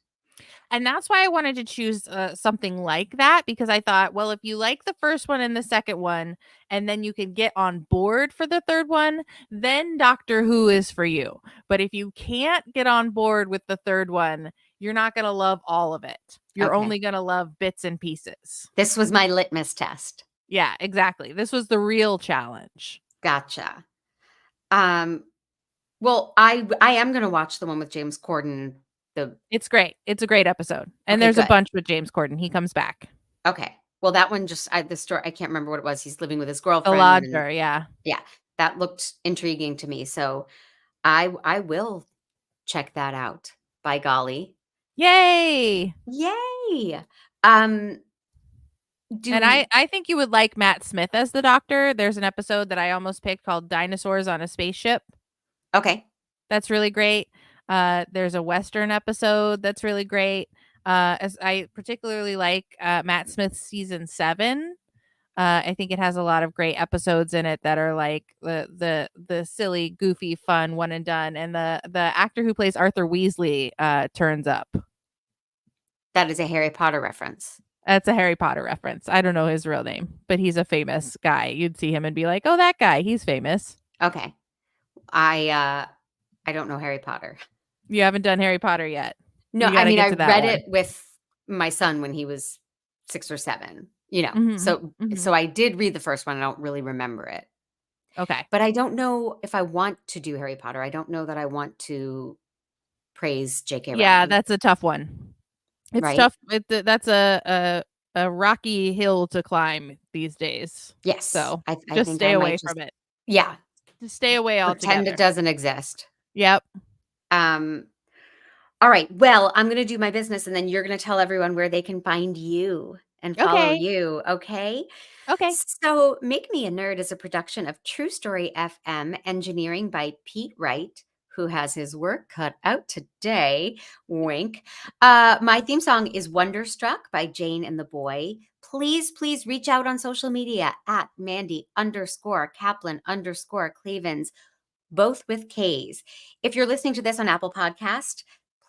[SPEAKER 1] And that's why I wanted to choose something like that, because I thought, well, if you like the first one and the second one, and then you can get on board for the third one, then Doctor Who is for you. But if you can't get on board with the third one, you're not going to love all of it. You're
[SPEAKER 2] Okay.
[SPEAKER 1] only going to love bits and pieces.
[SPEAKER 2] This was my litmus test.
[SPEAKER 1] Yeah, exactly. This was the real challenge.
[SPEAKER 2] Gotcha. Um, well, I am gonna watch the one with James Corden
[SPEAKER 1] It's great. It's a great episode. And
[SPEAKER 2] Okay,
[SPEAKER 1] there's a
[SPEAKER 2] good.
[SPEAKER 1] bunch with James Corden. He comes back.
[SPEAKER 2] Okay. Well, that one just the story, I can't remember what it was. He's living with his
[SPEAKER 1] The
[SPEAKER 2] girlfriend, and
[SPEAKER 1] Lodger, yeah.
[SPEAKER 2] yeah, that looked intriguing to me. So I will check that out. By golly.
[SPEAKER 1] Yay!
[SPEAKER 2] Yay. Um,
[SPEAKER 1] And
[SPEAKER 2] do
[SPEAKER 1] I think you would like Matt Smith as the doctor. There's an episode that I almost picked called Dinosaurs on a Spaceship.
[SPEAKER 2] Okay.
[SPEAKER 1] That's really great. There's a Western episode that's really great. As I particularly like Matt Smith's season 7. I think it has a lot of great episodes in it that are like the silly, goofy, fun one and done. And the actor who plays Arthur Weasley turns up.
[SPEAKER 2] That is a Harry Potter reference.
[SPEAKER 1] That's a Harry Potter reference. I don't know his real name, but he's a famous guy. You'd see him and be like, "Oh, that guy, he's famous."
[SPEAKER 2] Okay. I don't know Harry Potter.
[SPEAKER 1] You haven't done Harry Potter yet.
[SPEAKER 2] No,
[SPEAKER 1] You
[SPEAKER 2] I
[SPEAKER 1] got to
[SPEAKER 2] mean,
[SPEAKER 1] get
[SPEAKER 2] I
[SPEAKER 1] to that
[SPEAKER 2] read
[SPEAKER 1] one.
[SPEAKER 2] it with my son when he was 6 or 7,
[SPEAKER 1] Mhm,
[SPEAKER 2] so
[SPEAKER 1] mhm.
[SPEAKER 2] I did read the first one. I don't really remember it.
[SPEAKER 1] Okay.
[SPEAKER 2] But I don't know if I want to do Harry Potter. I don't know that I want to praise J.K.
[SPEAKER 1] Yeah,
[SPEAKER 2] Rowling,
[SPEAKER 1] that's a tough one. It's
[SPEAKER 2] right?
[SPEAKER 1] tough. That's a rocky hill to climb these days.
[SPEAKER 2] Yes.
[SPEAKER 1] So
[SPEAKER 2] I
[SPEAKER 1] just
[SPEAKER 2] think
[SPEAKER 1] stay
[SPEAKER 2] I
[SPEAKER 1] away
[SPEAKER 2] might
[SPEAKER 1] from
[SPEAKER 2] just
[SPEAKER 1] it.
[SPEAKER 2] yeah,
[SPEAKER 1] Just stay away
[SPEAKER 2] pretend it
[SPEAKER 1] altogether.
[SPEAKER 2] doesn't exist.
[SPEAKER 1] Yep.
[SPEAKER 2] Um, all right. Well, I'm gonna do my business, and then you're gonna tell everyone where they can find you and follow
[SPEAKER 1] Okay.
[SPEAKER 2] you, okay?
[SPEAKER 1] Okay.
[SPEAKER 2] So, Make Me a Nerd is a production of True Story FM, engineering by Pete Wright, who has his work cut out today. Wink. My theme song is Wonderstruck by Jane and the Boy. Please reach out on social media at Mandy_Kaplan_Clavens, both with K's. If you're listening to this on Apple Podcast,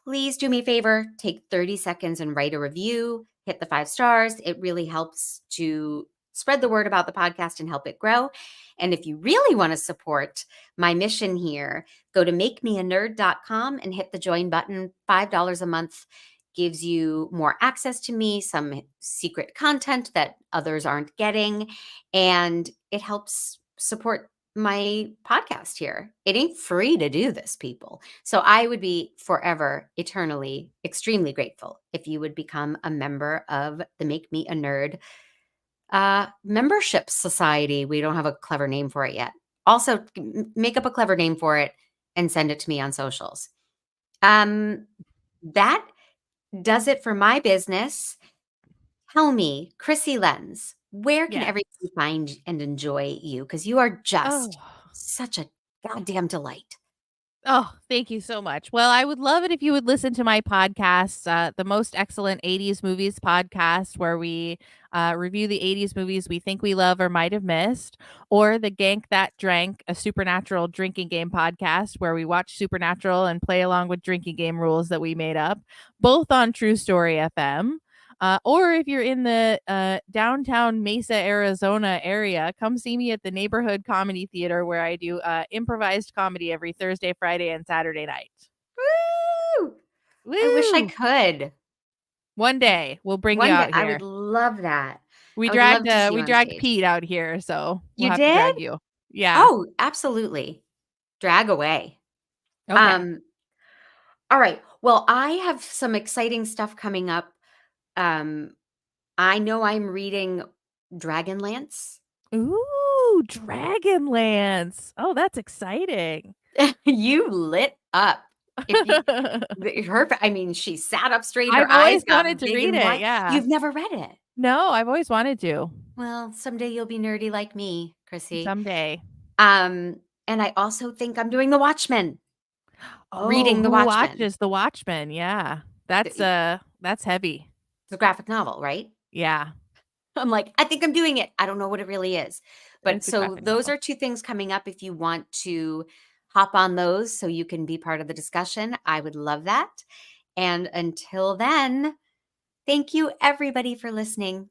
[SPEAKER 2] please do me a favor, take 30 seconds and write a review, hit the 5 stars. It really helps to spread the word about the podcast and help it grow. And if you really want to support my mission here, go to makemeanerd.com and hit the join button. $5 a month gives you more access to me, some secret content that others aren't getting, and it helps support my podcast here. It ain't free to do this, people. So I would be forever, eternally, extremely grateful if you would become a member of the Make Me a Nerd membership society. We don't have a clever name for it yet. Also, make up a clever name for it and send it to me on socials. That does it for my business. Tell me, Krissy Lenz, where can
[SPEAKER 1] Yes.
[SPEAKER 2] everybody find and enjoy you? Because you are just
[SPEAKER 1] Oh.
[SPEAKER 2] such a goddamn delight.
[SPEAKER 1] Oh, thank you so much. Well, I would love it if you would listen to my podcast, the Most Excellent 80s Movies podcast, where we review the 80s movies we think we love or might have missed, or the Gank That Drank, a supernatural drinking game podcast, where we watch Supernatural and play along with drinking game rules that we made up, both on True Story FM. Or if you're in the downtown Mesa, Arizona area, come see me at the Neighborhood Comedy Theater, where I do improvised comedy every Thursday, Friday, and Saturday night.
[SPEAKER 2] Woo! I wish I
[SPEAKER 1] Woo!
[SPEAKER 2] could.
[SPEAKER 1] One day we'll bring you
[SPEAKER 2] One day,
[SPEAKER 1] out
[SPEAKER 2] I would
[SPEAKER 1] here.
[SPEAKER 2] love that.
[SPEAKER 1] We
[SPEAKER 2] I would love
[SPEAKER 1] dragged
[SPEAKER 2] to see you
[SPEAKER 1] we
[SPEAKER 2] on
[SPEAKER 1] dragged
[SPEAKER 2] stage.
[SPEAKER 1] Pete out here, so we'll
[SPEAKER 2] You
[SPEAKER 1] have to
[SPEAKER 2] did?
[SPEAKER 1] drag you. Yeah.
[SPEAKER 2] Oh, absolutely. Drag away.
[SPEAKER 1] Okay.
[SPEAKER 2] All right. Well, I have some exciting stuff coming up. I know I'm reading Dragonlance.
[SPEAKER 1] Ooh, Dragonlance. Oh, that's exciting.
[SPEAKER 2] You lit up. If you her I mean, she sat up straight, her
[SPEAKER 1] I've
[SPEAKER 2] eyes
[SPEAKER 1] always wanted
[SPEAKER 2] got
[SPEAKER 1] to
[SPEAKER 2] big
[SPEAKER 1] read
[SPEAKER 2] and
[SPEAKER 1] it.
[SPEAKER 2] wide.
[SPEAKER 1] Yeah.
[SPEAKER 2] You've never read it?
[SPEAKER 1] No, I've always wanted to.
[SPEAKER 2] Well, someday you'll be nerdy like me, Krissy.
[SPEAKER 1] Someday.
[SPEAKER 2] And I also think I'm doing The Watchmen,
[SPEAKER 1] Oh,
[SPEAKER 2] reading The
[SPEAKER 1] who
[SPEAKER 2] Watchmen.
[SPEAKER 1] watches The Watchmen? Yeah. That's heavy.
[SPEAKER 2] It's a graphic novel, right?
[SPEAKER 1] Yeah.
[SPEAKER 2] I'm like, I think I'm doing it. I don't know what it really is. But
[SPEAKER 1] It's a
[SPEAKER 2] so
[SPEAKER 1] graphic
[SPEAKER 2] those
[SPEAKER 1] novel.
[SPEAKER 2] are 2 things coming up. If you want to hop on those so you can be part of the discussion, I would love that. And until then, thank you everybody for listening.